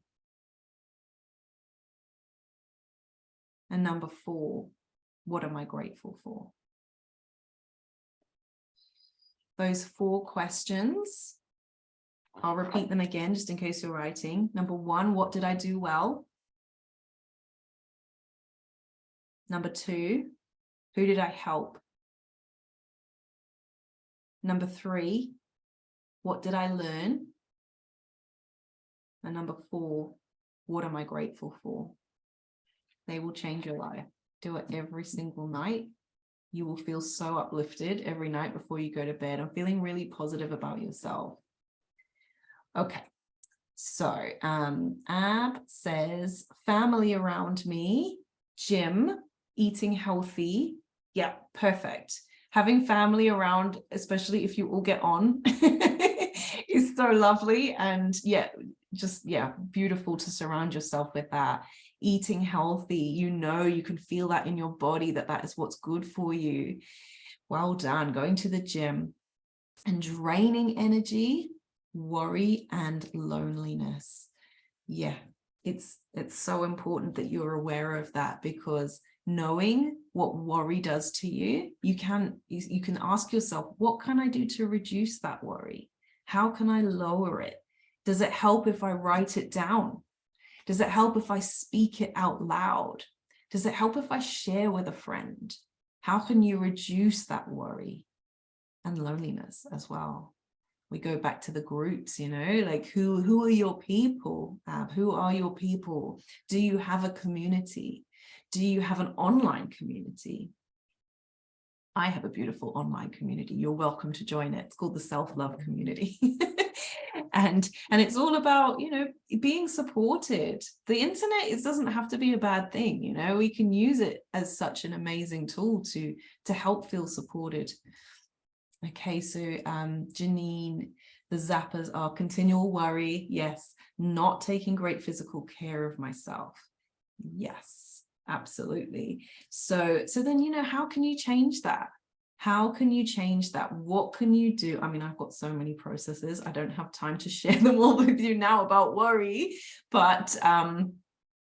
And number 4, what am I grateful for? Those 4 questions, I'll repeat them again just in case you're writing. Number 1, what did I do well? Number 2, who did I help? Number 3, what did I learn? And number 4, what am I grateful for? They will change your life. Do it every single night. You will feel so uplifted every night before you go to bed. I'm feeling really positive about yourself. Okay, so Ab says, family around me, gym, eating healthy. Yeah, perfect. Having family around, especially if you all get on, is so lovely. And yeah, just, yeah, beautiful to surround yourself with that. Eating healthy, you can feel that in your body, that is what's good for you. Well done. Going to the gym and draining energy, worry and loneliness. Yeah, it's so important that you're aware of that, because knowing what worry does to you, you can ask yourself, what can I do to reduce that worry? How can I lower it? Does it help if I write it down? Does it help if I speak it out loud? Does it help if I share with a friend? How can you reduce that worry and loneliness as well? We go back to the groups, like who are your people? Who are your people? Do you have a community? Do you have an online community? I have a beautiful online community. You're welcome to join it. It's called the Self-Love Community. And it's all about, being supported. The internet, it doesn't have to be a bad thing. We can use it as such an amazing tool to help feel supported. Okay, so Janine, the zappers are continual worry. Yes. Not taking great physical care of myself. Yes, absolutely. So then, how can you change that? How can you change that? What can you do? I mean, I've got so many processes. I don't have time to share them all with you now about worry, but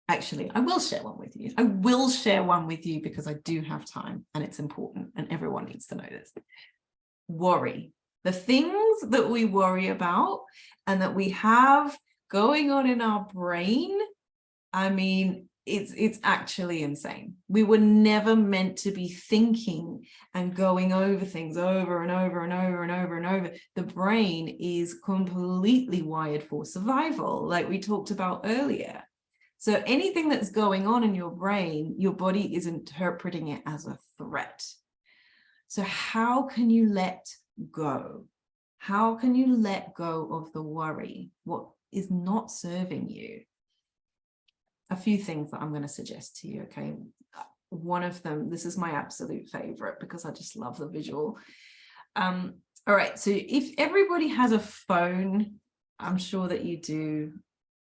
actually, I will share one with you. I will share one with you because I do have time and it's important and everyone needs to know this. Worry. The things that we worry about and that we have going on in our brain, I mean, it's actually insane. We were never meant to be thinking and going over things over and over and over and over and over. The brain is completely wired for survival, like we talked about earlier. So anything that's going on in your brain, your body is interpreting it as a threat. So how can you let go? How can you let go of the worry? What is not serving you? A few things that I'm going to suggest to you, okay? One of them, this is my absolute favorite because I just love the visual. All right, so if everybody has a phone, I'm sure that you do,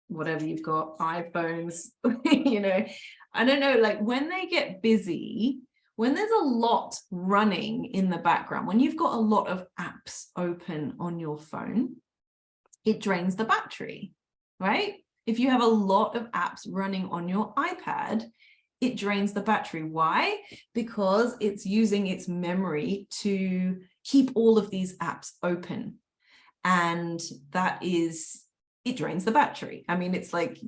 whatever you've got, iPhones, I don't know, like when they get busy, when there's a lot running in the background, when you've got a lot of apps open on your phone, it drains the battery, right? If you have a lot of apps running on your iPad, it drains the battery. Why? Because it's using its memory to keep all of these apps open. And it drains the battery. I mean, it's like,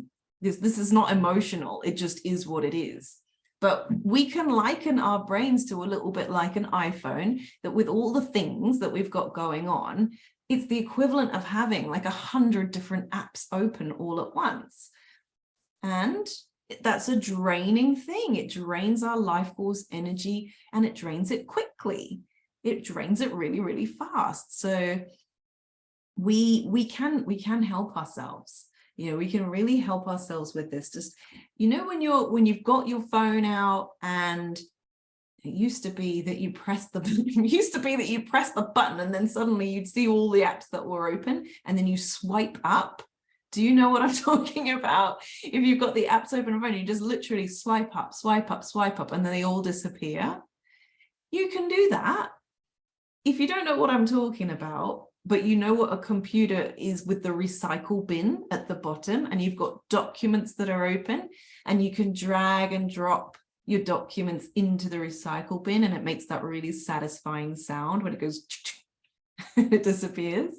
this is not emotional. It just is what it is. But we can liken our brains to a little bit like an iPhone, that with all the things that we've got going on, it's the equivalent of having like 100 different apps open all at once. And that's a draining thing. It drains our life force energy and it drains it quickly. It drains it really, really fast. So we can help ourselves. We can really help ourselves with this. Just, when you've got your phone out, and it used to be that you press the button and then suddenly you'd see all the apps that were open and then you swipe up. Do you know what I'm talking about? If you've got the apps open on your phone, you just literally swipe up, and then they all disappear. You can do that. If you don't know what I'm talking about, But you know what a computer is with the recycle bin at the bottom, and you've got documents that are open, and you can drag and drop your documents into the recycle bin, and it makes that really satisfying sound when it goes, it disappears.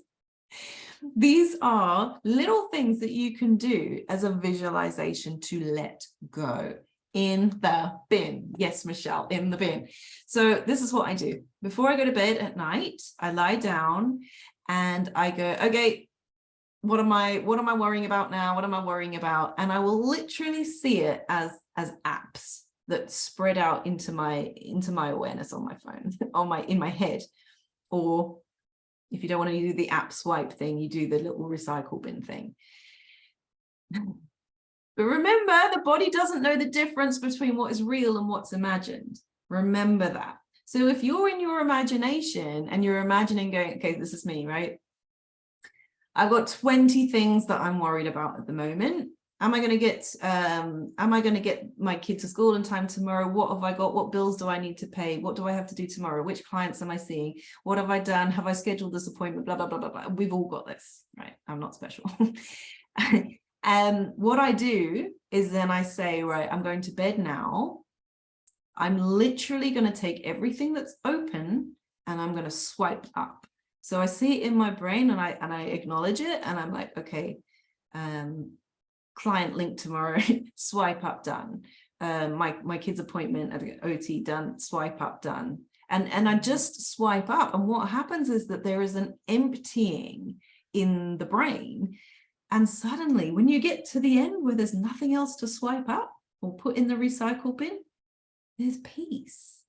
These are little things that you can do as a visualization to let go. In the bin. Yes, Michelle, in the bin. So this is what I do. Before I go to bed at night, I lie down and I go, okay, what am I worrying about now? What am I worrying about? And I will literally see it as apps that spread out into my awareness on my phone, in my head. Or if you don't want to do the app swipe thing, you do the little recycle bin thing. But remember, the body doesn't know the difference between what is real and what's imagined. Remember that. So if you're in your imagination and you're imagining going, okay, this is me, right? I've got 20 things that I'm worried about at the moment. Am I going to get my kid to school in time tomorrow? What have I got? What bills do I need to pay? What do I have to do tomorrow? Which clients am I seeing? What have I done? Have I scheduled this appointment? Blah, blah, blah, blah, blah. We've all got this, right? I'm not special. And what I do is then I say, right, I'm going to bed now. I'm literally going to take everything that's open and I'm going to swipe up. So I see it in my brain and I acknowledge it, and I'm like, okay, client link tomorrow, swipe up, done. My kid's appointment at OT, done, swipe up, done. And I just swipe up. And what happens is that there is an emptying in the brain. And suddenly, when you get to the end where there's nothing else to swipe up or put in the recycle bin, there's peace.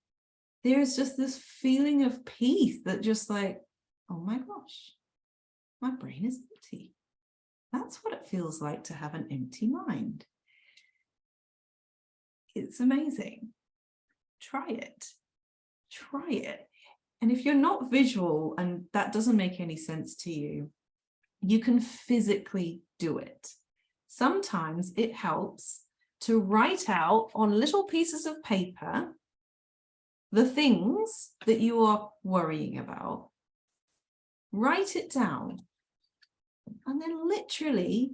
There's just this feeling of peace that just like, oh my gosh, my brain is empty. That's what it feels like to have an empty mind. It's amazing. Try it. Try it. And if you're not visual and that doesn't make any sense to you, you can physically do it. Sometimes it helps to write out on little pieces of paper the things that you are worrying about. Write it down and then literally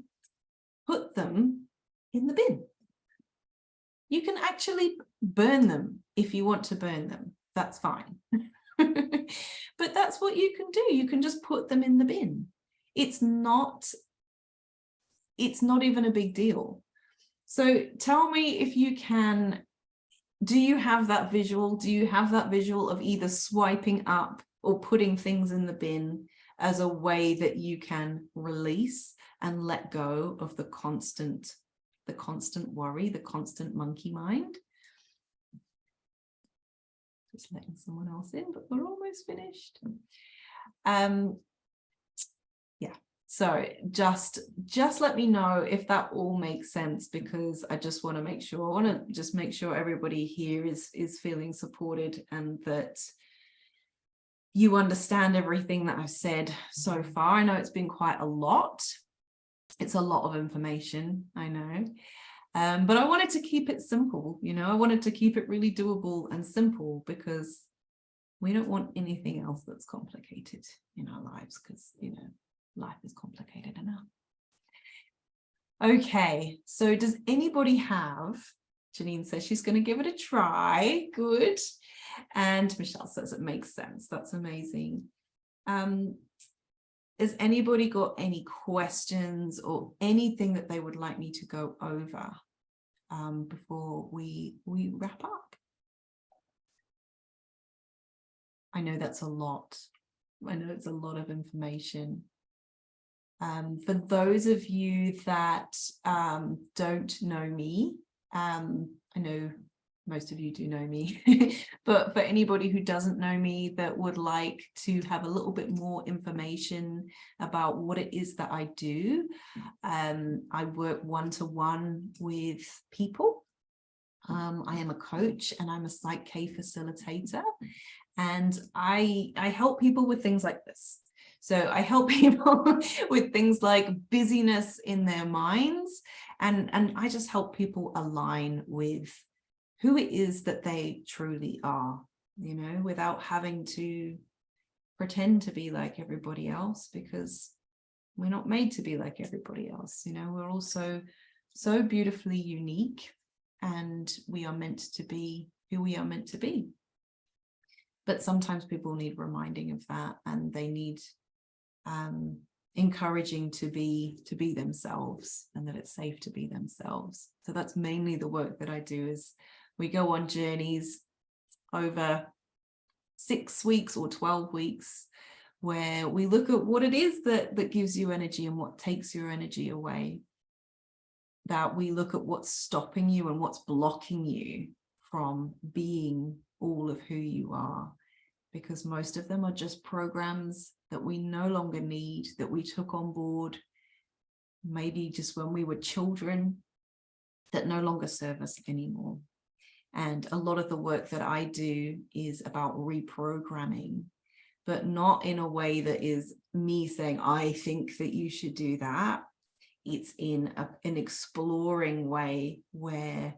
put them in the bin. You can actually burn them if you want to burn them. That's fine. But that's what you can do. You can just put them in the bin. It's not even a big deal. So tell me if you can, do you have that visual? Do you have that visual of either swiping up or putting things in the bin as a way that you can release and let go of the constant worry, the constant monkey mind? Just letting someone else in, but we're almost finished. Yeah, so just let me know if that all makes sense, because I just want to make sure, everybody here is feeling supported and that you understand everything that I've said so far. I know it's been quite a lot. It's a lot of information, I know. But I wanted to keep it simple, I wanted to keep it really doable and simple, because we don't want anything else that's complicated in our lives, because, life is complicated enough. Okay, so does anybody have, Janine says she's going to give it a try. Good. And Michelle says it makes sense. That's amazing. Has anybody got any questions or anything that they would like me to go over before we wrap up? I know that's a lot. I know it's a lot of information. For those of you that don't know me, I know most of you do know me, but for anybody who doesn't know me that would like to have a little bit more information about what it is that I do, I work one-to-one with people. I am a coach and I'm a psych-k facilitator, and I help people with things like this. So I help people with things like busyness in their minds, and I just help people align with who it is that they truly are, without having to pretend to be like everybody else, because we're not made to be like everybody else. You know, we're also so beautifully unique, and we are meant to be who we are meant to be. But sometimes people need reminding of that, and they need encouraging to be themselves, and that it's safe to be themselves. So that's mainly the work that I do. Is we go on journeys over 6 weeks or 12 weeks, where we look at what it is that gives you energy and what takes your energy away. That we look at what's stopping you and what's blocking you from being all of who you are, because most of them are just programs that we no longer need, that we took on board maybe just when we were children, that no longer serve us anymore. And a lot of the work that I do is about reprogramming, but not in a way that is me saying, I think that you should do that. It's in an exploring way where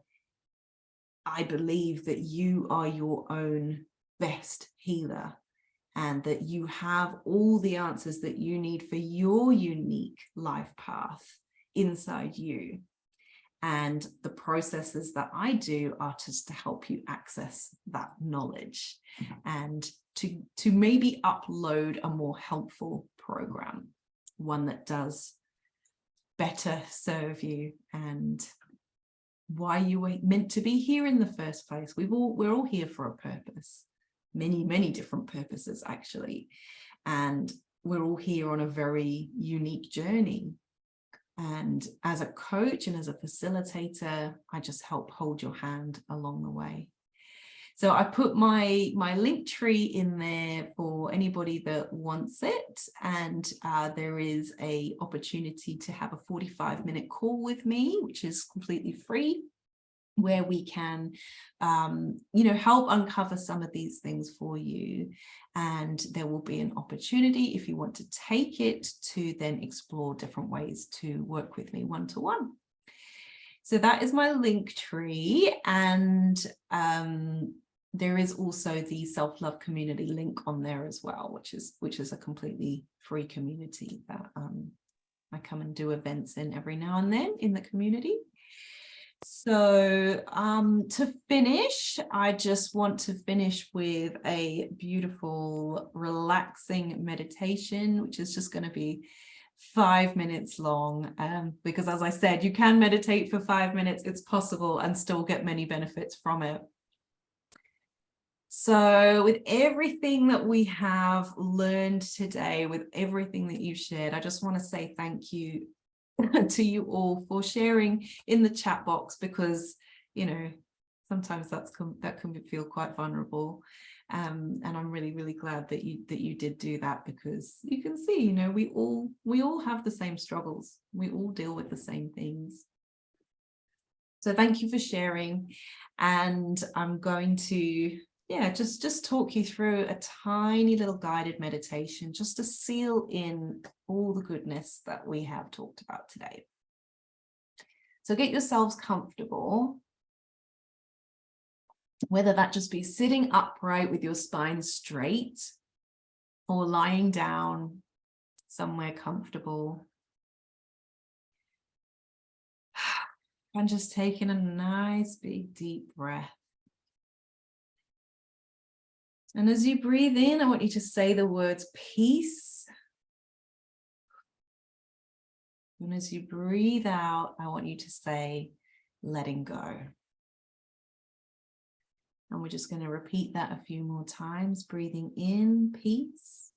I believe that you are your own best healer, and that you have all the answers that you need for your unique life path inside you. And the processes that I do are just to help you access that knowledge, and to maybe upload a more helpful program, one that does better serve you and why you were meant to be here in the first place. We're all here for a purpose, many different purposes actually, and we're all here on a very unique journey. And as a coach and as a facilitator, I just help hold your hand along the way. So I put my link tree in there for anybody that wants it. And there is an opportunity to have a 45-minute call with me, which is completely free, where we can, help uncover some of these things for you. And there will be an opportunity, if you want to take it, to then explore different ways to work with me one-to-one. So that is my link tree. And there is also the self-love community link on there as well, which is a completely free community that I come and do events in every now and then in the community. So to finish, I just want to finish with a beautiful, relaxing meditation, which is just going to be 5 minutes long, because as I said, you can meditate for 5 minutes. It's possible and still get many benefits from it. So with everything that we have learned today, with everything that you've shared, I just want to say thank you to you all for sharing in the chat box, because sometimes that can feel quite vulnerable, and I'm really glad that you did do that, because you can see we all have the same struggles, we all deal with the same things. So thank you for sharing, and I'm going to just talk you through a tiny little guided meditation just to seal in all the goodness that we have talked about today. So get yourselves comfortable, whether that just be sitting upright with your spine straight, or lying down somewhere comfortable. And just taking a nice big deep breath. And as you breathe in, I want you to say the words peace. And as you breathe out, I want you to say letting go. And we're just going to repeat that a few more times. Breathing in, peace.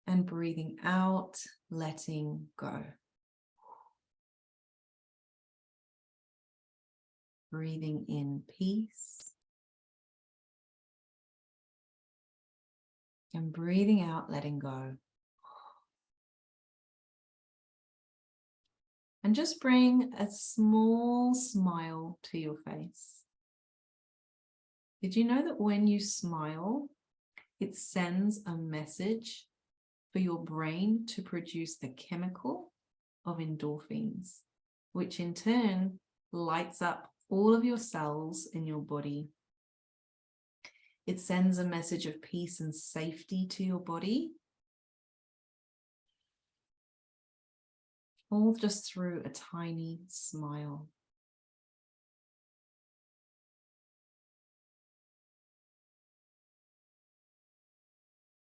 And breathing out, letting go. Breathing in, peace. And breathing out, letting go. And just bring a small smile to your face. Did you know that when you smile, it sends a message for your brain to produce the chemical of endorphins, which in turn lights up all of your cells in your body. It sends a message of peace and safety to your body, all just through a tiny smile.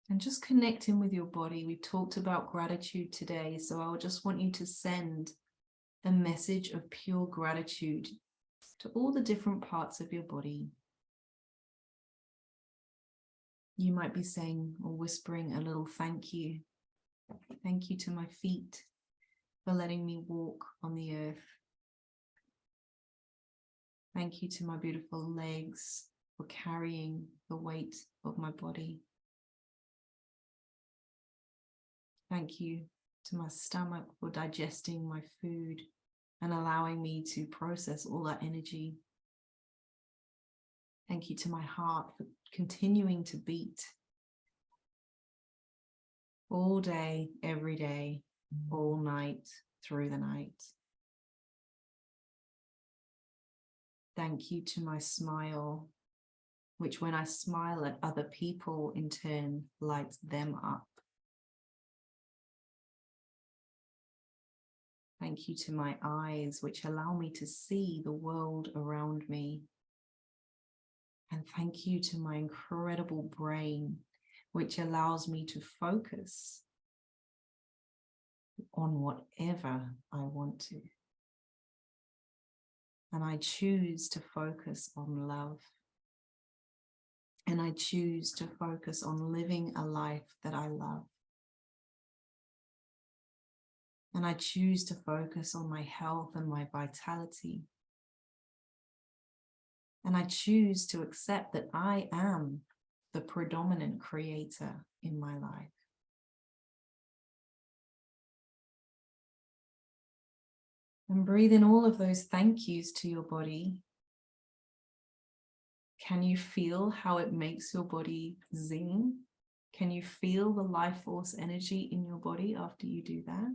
And just connecting with your body. We talked about gratitude today, so I just want you to send a message of pure gratitude to all the different parts of your body. You might be saying or whispering a little thank you. Thank you to my feet for letting me walk on the earth. Thank you to my beautiful legs for carrying the weight of my body. Thank you to my stomach for digesting my food and allowing me to process all that energy. Thank you to my heart for continuing to beat all day, every day, all night, through the night. Thank you to my smile, which when I smile at other people, in turn, lights them up. Thank you to my eyes, which allow me to see the world around me. And thank you to my incredible brain, which allows me to focus on whatever I want to. And I choose to focus on love. And I choose to focus on living a life that I love. And I choose to focus on my health and my vitality. And I choose to accept that I am the predominant creator in my life. And breathe in all of those thank yous to your body. Can you feel how it makes your body zing? Can you feel the life force energy in your body after you do that?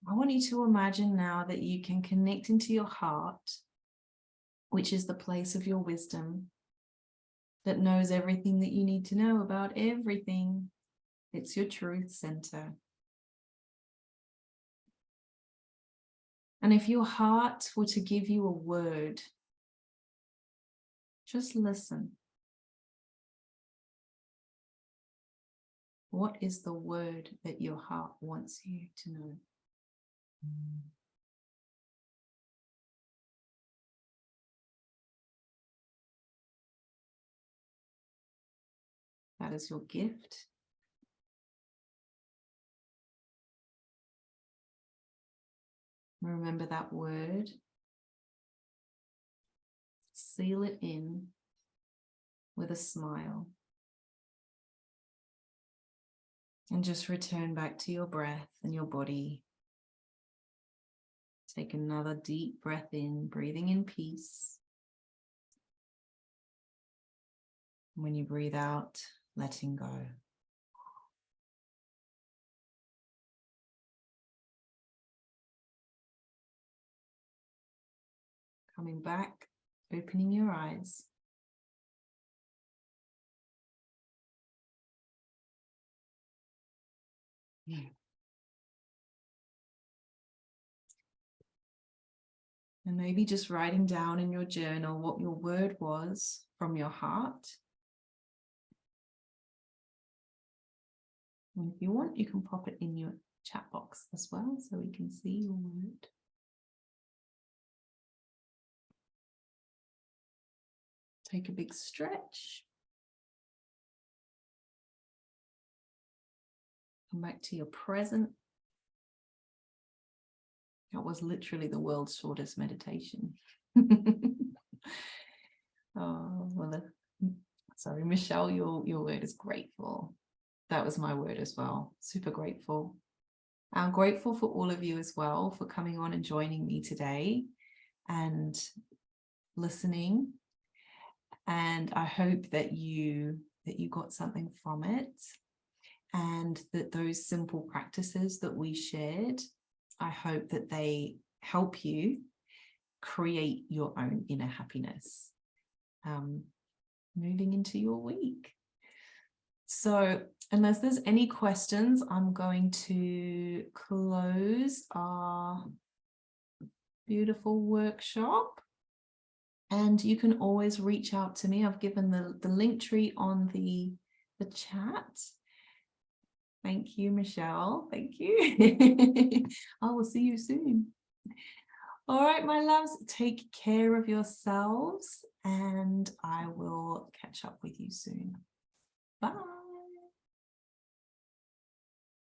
I want you to imagine now that you can connect into your heart, which is the place of your wisdom that knows everything that you need to know about everything. It's your truth center. And if your heart were to give you a word, just listen. What is the word that your heart wants you to know? That is your gift. Remember that word. Seal it in with a smile. And just return back to your breath and your body. Take another deep breath in, breathing in peace. When you breathe out, letting go. Coming back, opening your eyes. And maybe just writing down in your journal what your word was from your heart. And if you want, you can pop it in your chat box as well so we can see your word. Take a big stretch. Come back to your present. That was literally the world's shortest meditation. Oh, well, sorry, Michelle, your word is grateful. That was my word as well. Super grateful. I'm grateful for all of you as well for coming on and joining me today and listening. And I hope that you got something from it, and that those simple practices that we shared, I hope that they help you create your own inner happiness moving into your week. So unless there's any questions, I'm going to close our beautiful workshop. And you can always reach out to me. I've given the link tree on the chat. Thank you, Michelle. Thank you. I will see you soon. All right, my loves, take care of yourselves, and I will catch up with you soon. Bye.